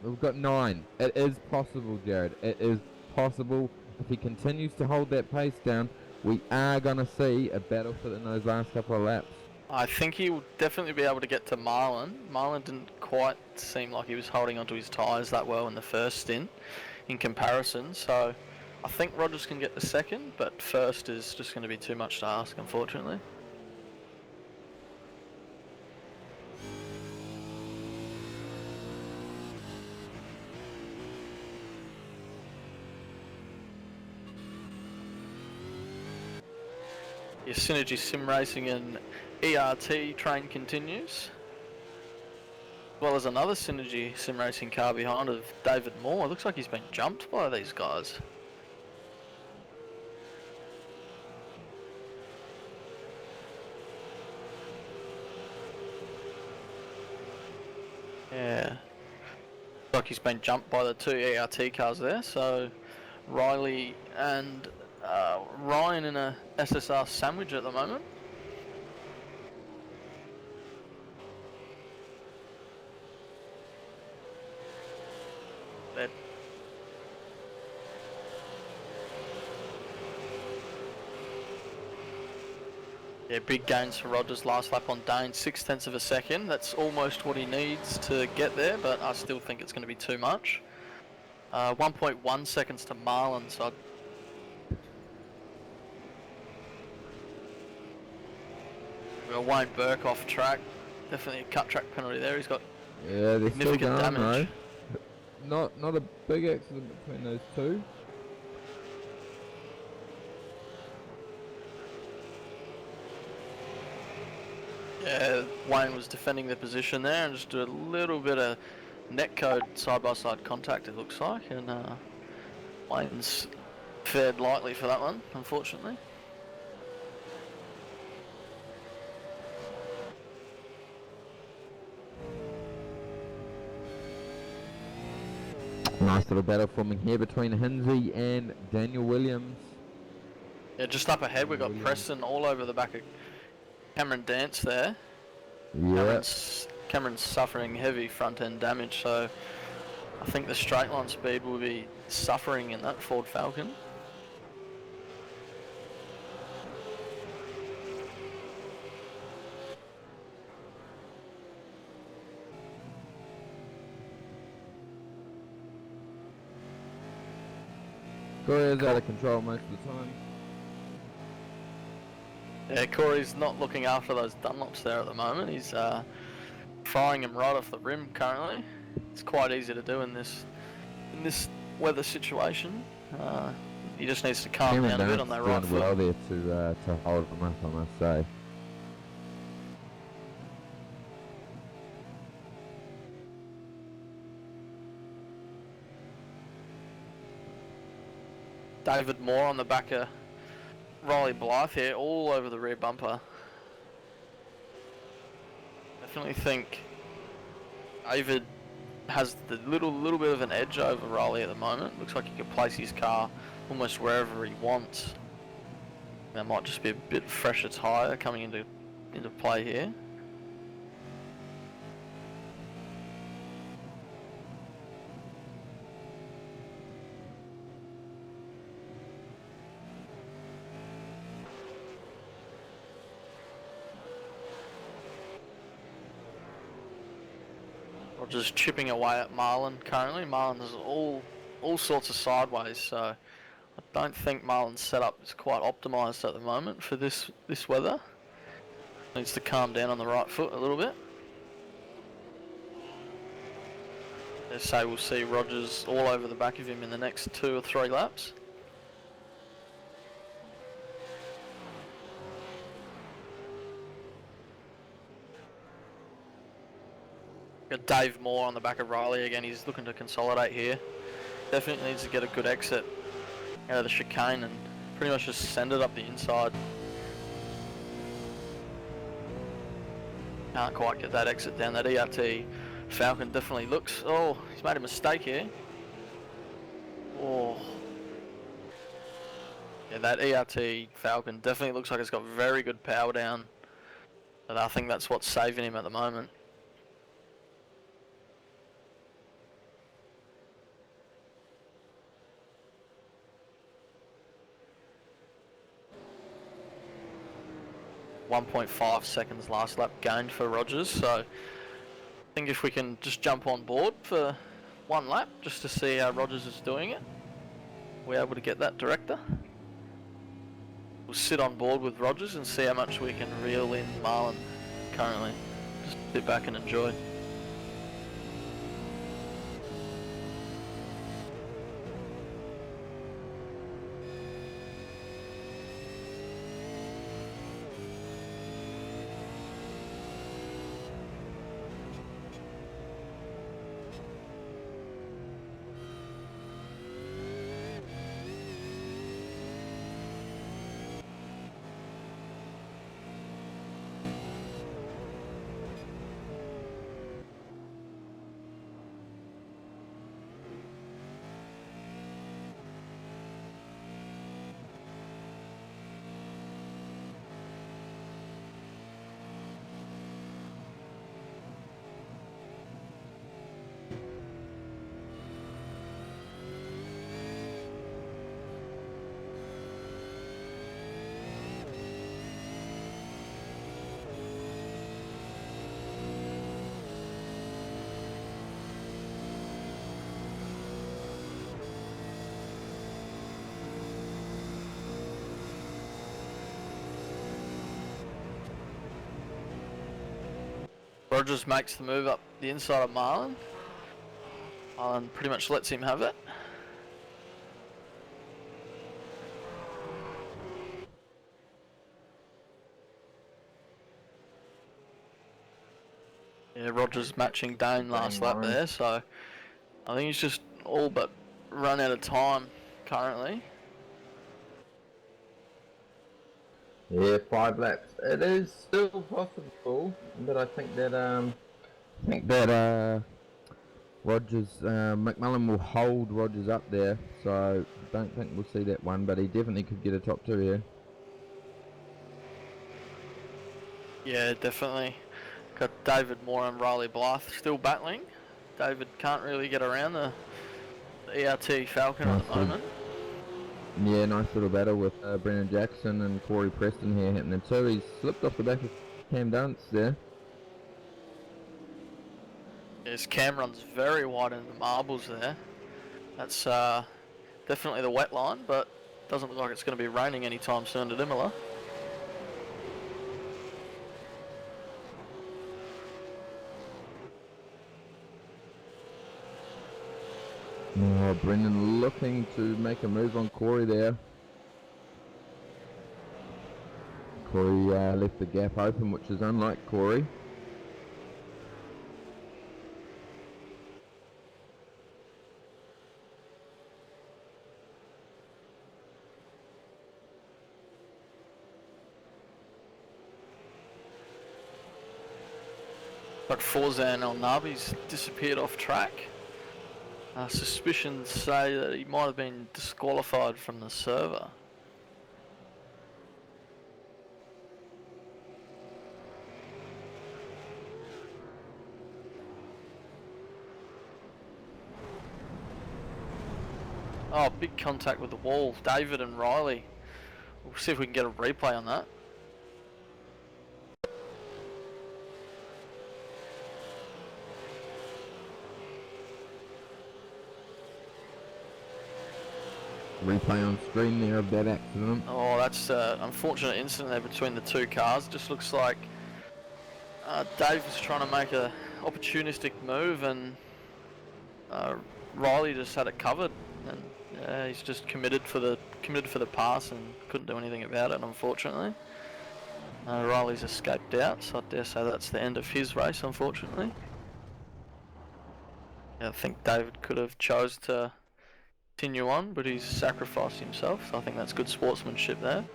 We've got 9. It is possible, Jared. It is possible. If he continues to hold that pace down, we are going to see a battle for in those last couple of laps.
I think he will definitely be able to get to Marlon. Marlon didn't quite seem like he was holding onto his tyres that well in the first stint in comparison, so I think Rogers can get the second, but first is just going to be too much to ask, unfortunately. Your Synergy Sim Racing and ERT train continues, as well as another Synergy Sim Racing car behind of David Moore. It looks like he's been jumped by these guys. Yeah, looks like he's been jumped by the two ERT cars there, so Riley and Ryan in a SSR sandwich at the moment. Yeah, big gains for Rogers last lap on Dane, 0.6 of a second. That's almost what he needs to get there, but I still think it's going to be too much. 1.1 seconds to Marlon, so Wayne Burke off track. Definitely a cut track penalty there. He's got significant damage.
Though. Not a big accident between those two.
Yeah, Wayne was defending the position there and just do a little bit of netcode side-by-side contact, it looks like, and Wayne's fared lightly for that one, unfortunately.
Nice little battle forming here between Hinsey and Daniel Williams.
Yeah, just up ahead we've got Preston all over the back of Cameron Dance there.
Yeah.
Cameron's suffering heavy front end damage, so I think the straight line speed will be suffering in that Ford Falcon.
Corey's out of control most of the time.
Yeah, Corey's not looking after those Dunlops there at the moment. He's firing him right off the rim currently. It's quite easy to do in this weather situation. He just needs to calm down a bit on that right foot.
Well there to hold him up, I must say.
David Moore on the back of Riley Blythe here, all over the rear bumper. Definitely think David has the little bit of an edge over Riley at the moment. Looks like he can place his car almost wherever he wants. That might just be a bit fresher tyre coming into play here. Just chipping away at Marlon currently. Marlon's all sorts of sideways, so I don't think Marlon's setup is quite optimised at the moment for this weather. Needs to calm down on the right foot a little bit. Let's say we'll see Rogers all over the back of him in the next 2 or 3 laps. Got Dave Moore on the back of Riley again. He's looking to consolidate here. Definitely needs to get a good exit out of the chicane and pretty much just send it up the inside. Can't quite get that exit down that ERT. Falcon definitely looks... Oh, he's made a mistake here. Oh. Yeah, that ERT Falcon definitely looks like it's got very good power down. But I think that's what's saving him at the moment. .5 seconds last lap gained for Rogers, so I think if we can just jump on board for 1 lap just to see how Rogers is doing it, we're able to get that director. We'll sit on board with Rogers and see how much we can reel in Marlon currently. Just sit back and enjoy. Rogers makes the move up the inside of Marlon. Marlon pretty much lets him have it. Yeah, Rogers matching Dane last lap there, so I think he's just all but run out of time currently.
Yeah, 5 laps. It is still possible, but I think that Rogers, McMullen will hold Rogers up there, so don't think we'll see that one, but he definitely could get a top 2 here.
Yeah, definitely. Got David Moore and Riley Blythe still battling. David can't really get around the ERT Falcon at the moment.
Yeah, nice little battle with Brendan Jackson and Corey Preston here happening too. He's slipped off the back of Cam Dance there.
Yes, Cam runs very wide into the marbles there. That's definitely the wet line, but doesn't look like it's going to be raining anytime soon at Imola.
Oh, Brendan looking to make a move on Corey there. Corey left the gap open, which is unlike Corey.
But Forzan El Nabi's disappeared off track. Suspicions say that he might have been disqualified from the server. Oh, big contact with the wall. David and Riley. We'll see if we can get a replay on that.
Replay on screen there of that accident.
Oh, that's an unfortunate incident there between the two cars. Just looks like Dave was trying to make a opportunistic move, and Riley just had it covered, and he's just committed for the pass and couldn't do anything about it, unfortunately. Riley's escaped out, so I dare say that's the end of his race, unfortunately. Yeah, I think David could have chose to continue on, but he's sacrificed himself, so I think that's good sportsmanship there.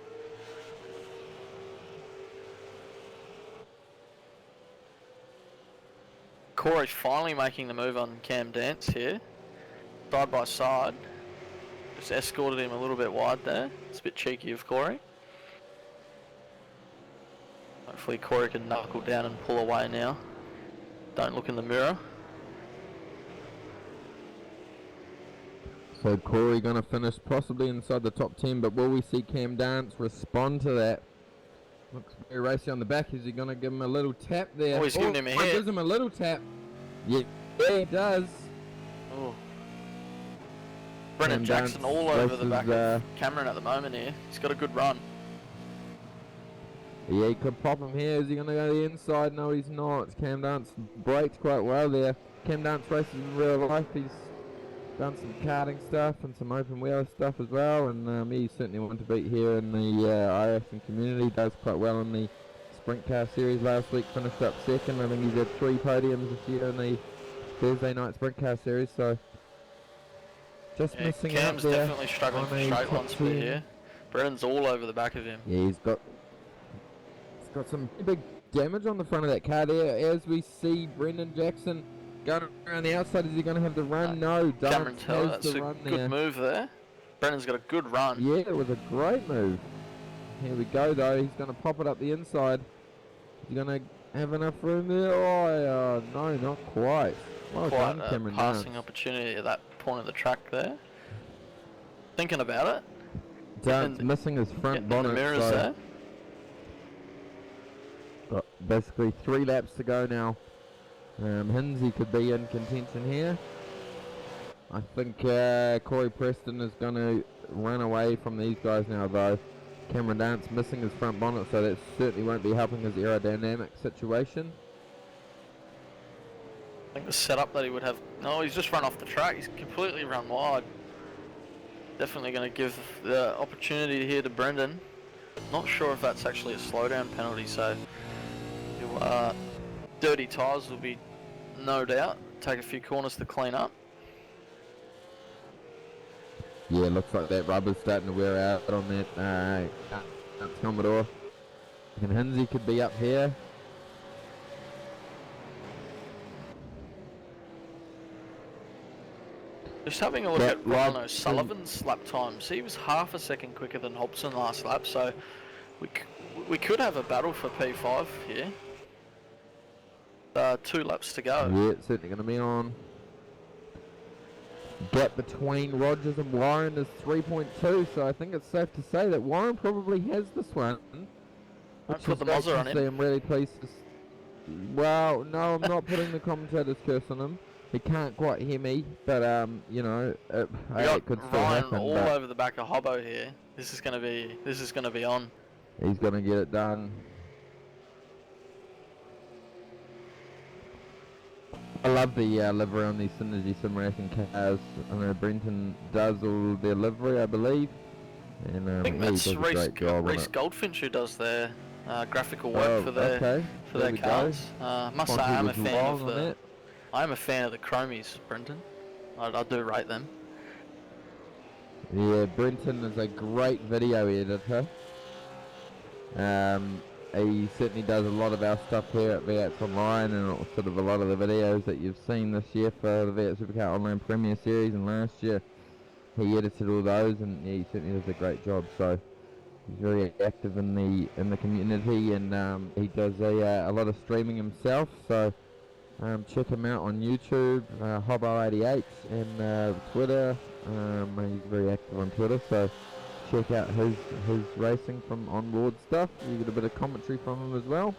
Corey finally making the move on Cam Dance here, side by side. Just escorted him a little bit wide there. It's a bit cheeky of Corey. Hopefully Corey can knuckle down and pull away now. Don't look in the mirror.
So Corey going to finish possibly inside the top 10, but will we see Cam Dance respond to that? Looks very racy on the back. Is he going to give him a little tap there?
Oh, he's giving him a hit.
Gives him a little tap. Yeah, he does.
Oh. Brennan Jackson all over the back of Cameron at the moment here. He's got a good run.
Yeah, he could pop him here. Is he going to go to the inside? No, he's not. Cam Dance braked quite well there. Cam Dance races in real life. He's done some karting stuff and some open wheel stuff as well, and he's certainly one to beat here in the iRacing community. Does quite well in the sprint car series last week, finished up second. I think he's had 3 podiums this year in the Thursday night sprint car series, so just missing
Cam's
out there.
Definitely struggling for straight line speed here. Brennan's all over the back of him.
Yeah, he's got some big damage on the front of that car there, as we see Brendan Jackson going around the outside. Is he going to have the run? No,
Cameron Teller, that's a good move there. Brendan's got a good run.
Yeah, it was a great move. Here we go though, he's going to pop it up the inside. He's going to have enough room there. Oh, no, not quite. Well done, Cameron.
Passing opportunity at that point of the track there. Thinking about it.
Dance missing his front bonnet.
The mirrors there.
Got basically 3 laps to go now. Hinsey could be in contention here. I think Corey Preston is going to run away from these guys now though. Cameron Dance missing his front bonnet, so that certainly won't be helping his aerodynamic situation.
think the setup that he would have... No, he's just run off the track. He's completely run wide. Definitely going to give the opportunity here to Brendan. Not sure if that's actually a slowdown penalty, so dirty tyres will be no doubt. Take a few corners to clean up.
Yeah, looks like that rubber's starting to wear out on that Commodore. And Hinsey could be up here.
Just having a look at Ryan O'Sullivan's lap times. He was half a second quicker than Hobson last lap, so we could have a battle for P5 here. 2 laps to go.
Yeah, it's certainly going to be on. Gap between Rogers and Warren is 3.2, so I think it's safe to say that Warren probably has this one.
Don't put the Mozza on him.
I'm really pleased to... Well, no, I'm not putting the commentator's curse on him. He can't quite hear me, but you know, it could still happen.
All over the back of Hobbo here. This is gonna be on.
He's gonna get it done. I love the livery on these Synergy Sim Racing cars. I know Brenton does all their livery, I believe. And
I think that's Reece Goldfinch who does their graphical work for their cars. Must say I'm a fan of the. I'm a fan of the chromies, Brenton. I do rate them.
Yeah, Brenton is a great video editor. He certainly does a lot of our stuff here at V8sonline and sort of a lot of the videos that you've seen this year for the V8 Supercar Online Premier Series, and last year he edited all those, and yeah, he certainly does a great job. So he's very active in the community, and he does a lot of streaming himself. So check him out on YouTube, Hobbo88, and Twitter. He's very active on Twitter, so check out his racing from onboard stuff. You get a bit of commentary from him as well.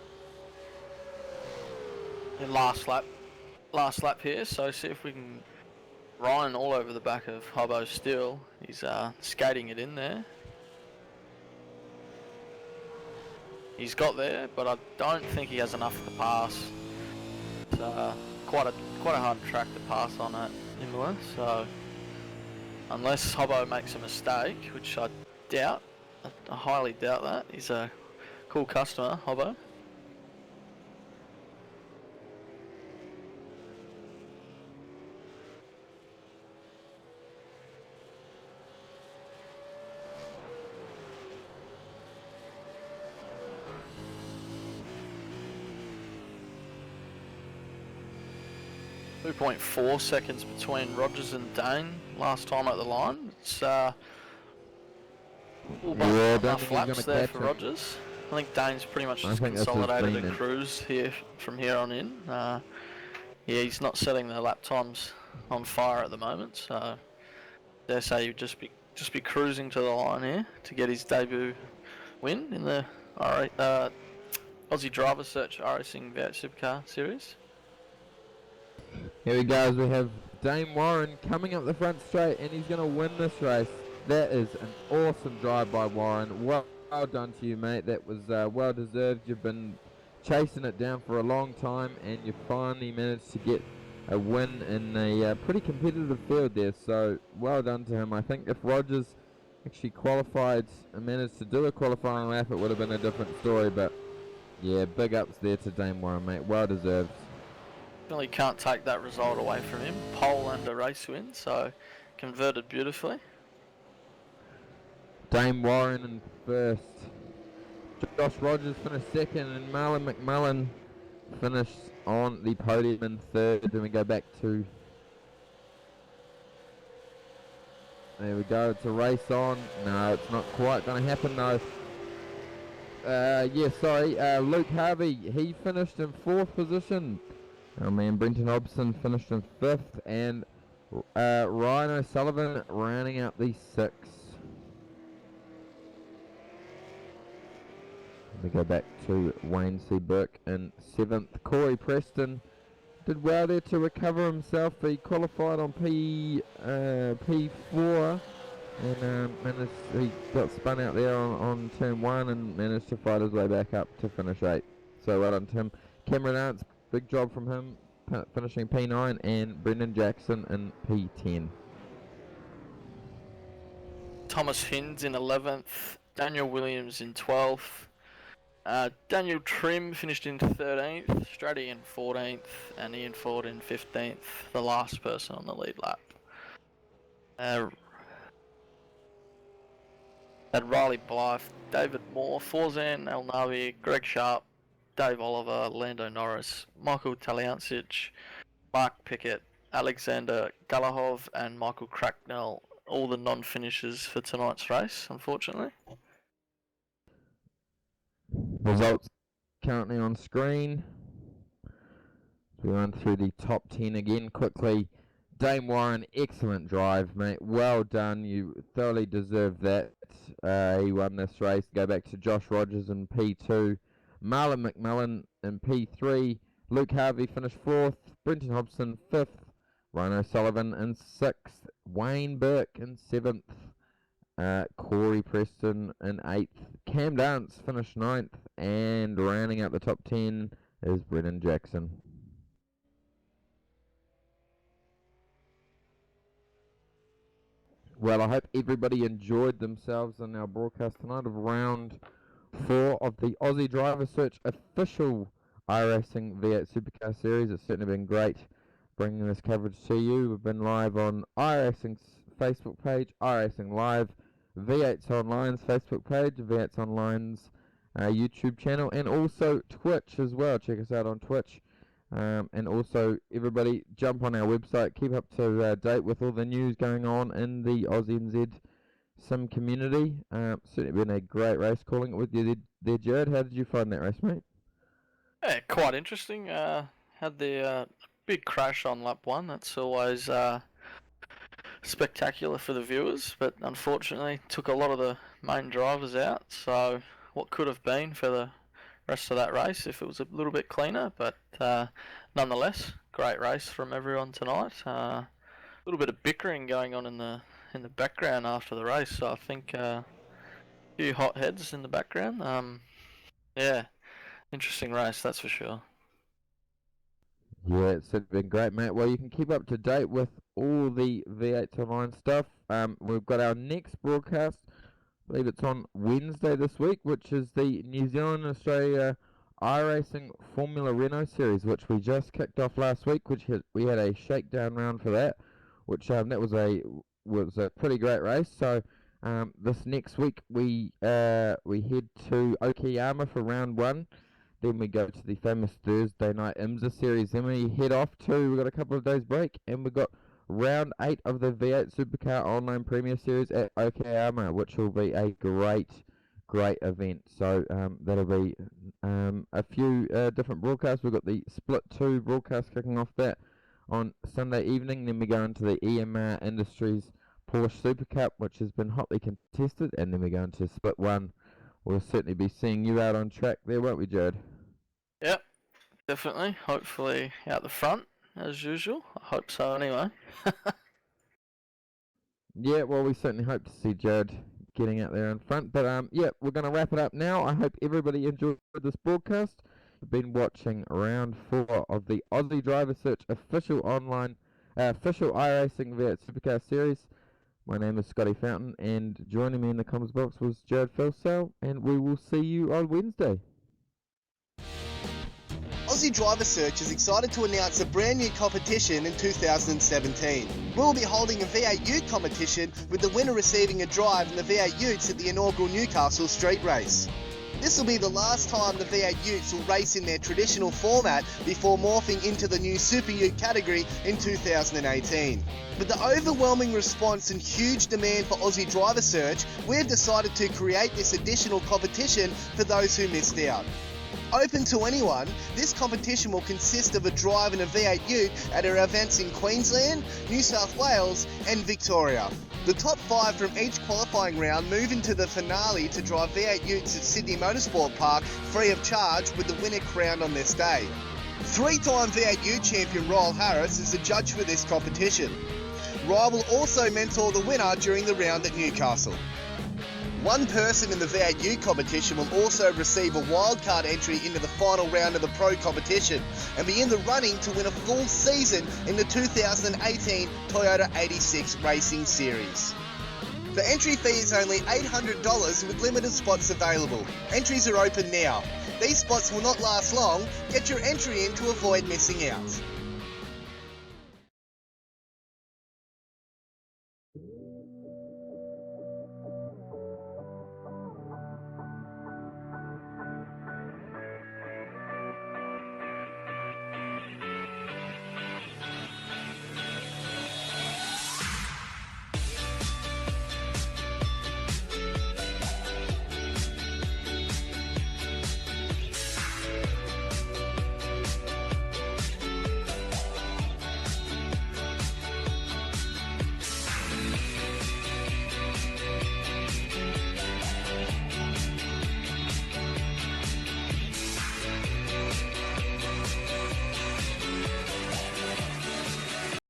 And last lap here, so see if we can... Ryan all over the back of Hobbo still. He's skating it in there. He's got there, but I don't think he has enough to pass. It's quite a hard track to pass on at Imola, so unless Hobbo makes a mistake, which I doubt, I highly doubt that. He's a cool customer, Hobbo. .4 seconds between Rogers and Dane last time at the line. It's enough laps there for Rogers. I think Dane's pretty much just consolidated a cruise here from here on in. Yeah, he's not setting the lap times on fire at the moment, so dare say he'd just be cruising to the line here to get his debut win in the Aussie Driver Search iRacing V8 Supercar Series.
Here we go, we have Dame Warren coming up the front straight, and he's going to win this race. That is an awesome drive by Warren. Well done to you, mate. That was well deserved. You've been chasing it down for a long time, and you finally managed to get a win in a pretty competitive field there. So well done to him. I think if Rogers actually qualified and managed to do a qualifying lap, it would have been a different story. But yeah, big ups there to Dame Warren, mate. Well deserved.
Really can't take that result away from him. Pole and a race win, so converted beautifully.
Dame Warren in first. Josh Rogers finished second, and Marlon McMullen finished on the podium in third. Then we go back to... There we go, it's a race on. No, it's not quite going to happen though. Luke Harvey, he finished in fourth position. Oh man, Brenton Hobson finished in fifth, and Ryan O'Sullivan rounding out the sixth. We go back to Wayne C. Burke in seventh. Corey Preston did well there to recover himself. He qualified on P4, and he got spun out there on turn 1 and managed to fight his way back up to finish 8. So well done to him. Cameron Arndt, big job from him. finishing P9, and Brendan Jackson in P10.
Thomas Hinds in 11th, Daniel Williams in 12th, Daniel Trim finished in 13th, Straddy in 14th, and Ian Ford in 15th, the last person on the lead lap. Had Riley Blythe, David Moore, Forzan El Navi, Greg Sharp, Dave Oliver, Lando Norris, Michael Taliancic, Mark Pickett, Alexander Galahov, and Michael Cracknell, all the non-finishers for tonight's race, unfortunately.
Results currently on screen. We run through the top 10 again quickly. Dame Warren, excellent drive, mate. Well done. You thoroughly deserve that. He won this race. Go back to Josh Rogers in P2. Marlon McMillan in P3. Luke Harvey finished 4th. Brenton Hobson 5th. Ryan O'Sullivan in 6th. Wayne Burke in 7th. Corey Preston in 8th. Cam Dance finished 9th. And rounding out the top 10 is Brendan Jackson. Well, I hope everybody enjoyed themselves in our broadcast tonight of round 4 of the Aussie Driver Search official iRacing V8 Supercar Series. It's certainly been great bringing this coverage to you. We've been live on iRacing's Facebook page, iRacing Live, V8sonline's Facebook page, V8sonline's YouTube channel, and also Twitch as well. Check us out on Twitch. And also, everybody jump on our website, keep up to date with all the news going on in the Aussie NZ sim community. Certainly been a great race. Calling it with you there, Jared. How did you find that race, mate?
Yeah, quite interesting. Had the big crash on lap 1. That's always spectacular for the viewers, but unfortunately took a lot of the main drivers out. So what could have been for the rest of that race if it was a little bit cleaner, but nonetheless, great race from everyone tonight. A little bit of bickering going on in the background after the race, so I think a few hot heads in the background. Yeah, interesting race, that's for sure.
Yeah, it's been great, mate. Well, you can keep up to date with all the V8 Online stuff. We've got our next broadcast. I believe it's on Wednesday this week, which is the New Zealand and Australia iRacing Formula Renault series, which we just kicked off last week. We had a shakedown round for that, which that was a pretty great race. So this next week we head to Okayama for round 1. Then we go to the famous Thursday night IMSA series. Then we head off we've got a couple of days break, and we've got round 8 of the V8 Supercar Online Premier Series at Okayama, which will be a great event. So that'll be a few different broadcasts. We've got the Split 2 broadcast kicking off that on Sunday evening. Then we go into the EMR Industries Porsche Super Cup, which has been hotly contested, and then we go into Split 1. We'll certainly be seeing you out on track there, won't we, Jared?
Yep, definitely. Hopefully out the front, as usual. I hope so anyway.
Yeah, well, we certainly hope to see Jared getting out there in front. But yeah, we're going to wrap it up now. I hope everybody enjoyed this broadcast. We've been watching round 4 of the Aussie Driver Search official iRacing V8 Supercar Series. My name is Scotty Fountain, and joining me in the comms box was Jared Felsell, and we will see you on Wednesday.
Aussie Driver Search is excited to announce a brand new competition in 2017. We will be holding a V8 Ute competition, with the winner receiving a drive in the V8 Utes at the inaugural Newcastle Street Race. This will be the last time the V8 Utes will race in their traditional format before morphing into the new Super Ute category in 2018. With the overwhelming response and huge demand for Aussie Driver Search, we have decided to create this additional competition for those who missed out. Open to anyone, this competition will consist of a drive in a V8 Ute at our events in Queensland, New South Wales and Victoria. The top 5 from each qualifying round move into the finale to drive V8 Utes at Sydney Motorsport Park free of charge, with the winner crowned on this day. 3-time V8 Ute champion Ryle Harris is the judge for this competition. Ryle will also mentor the winner during the round at Newcastle. One person in the V8U competition will also receive a wildcard entry into the final round of the Pro competition and be in the running to win a full season in the 2018 Toyota 86 Racing Series. The entry fee is only $800 with limited spots available. Entries are open now. These spots will not last long. Get your entry in to avoid missing out.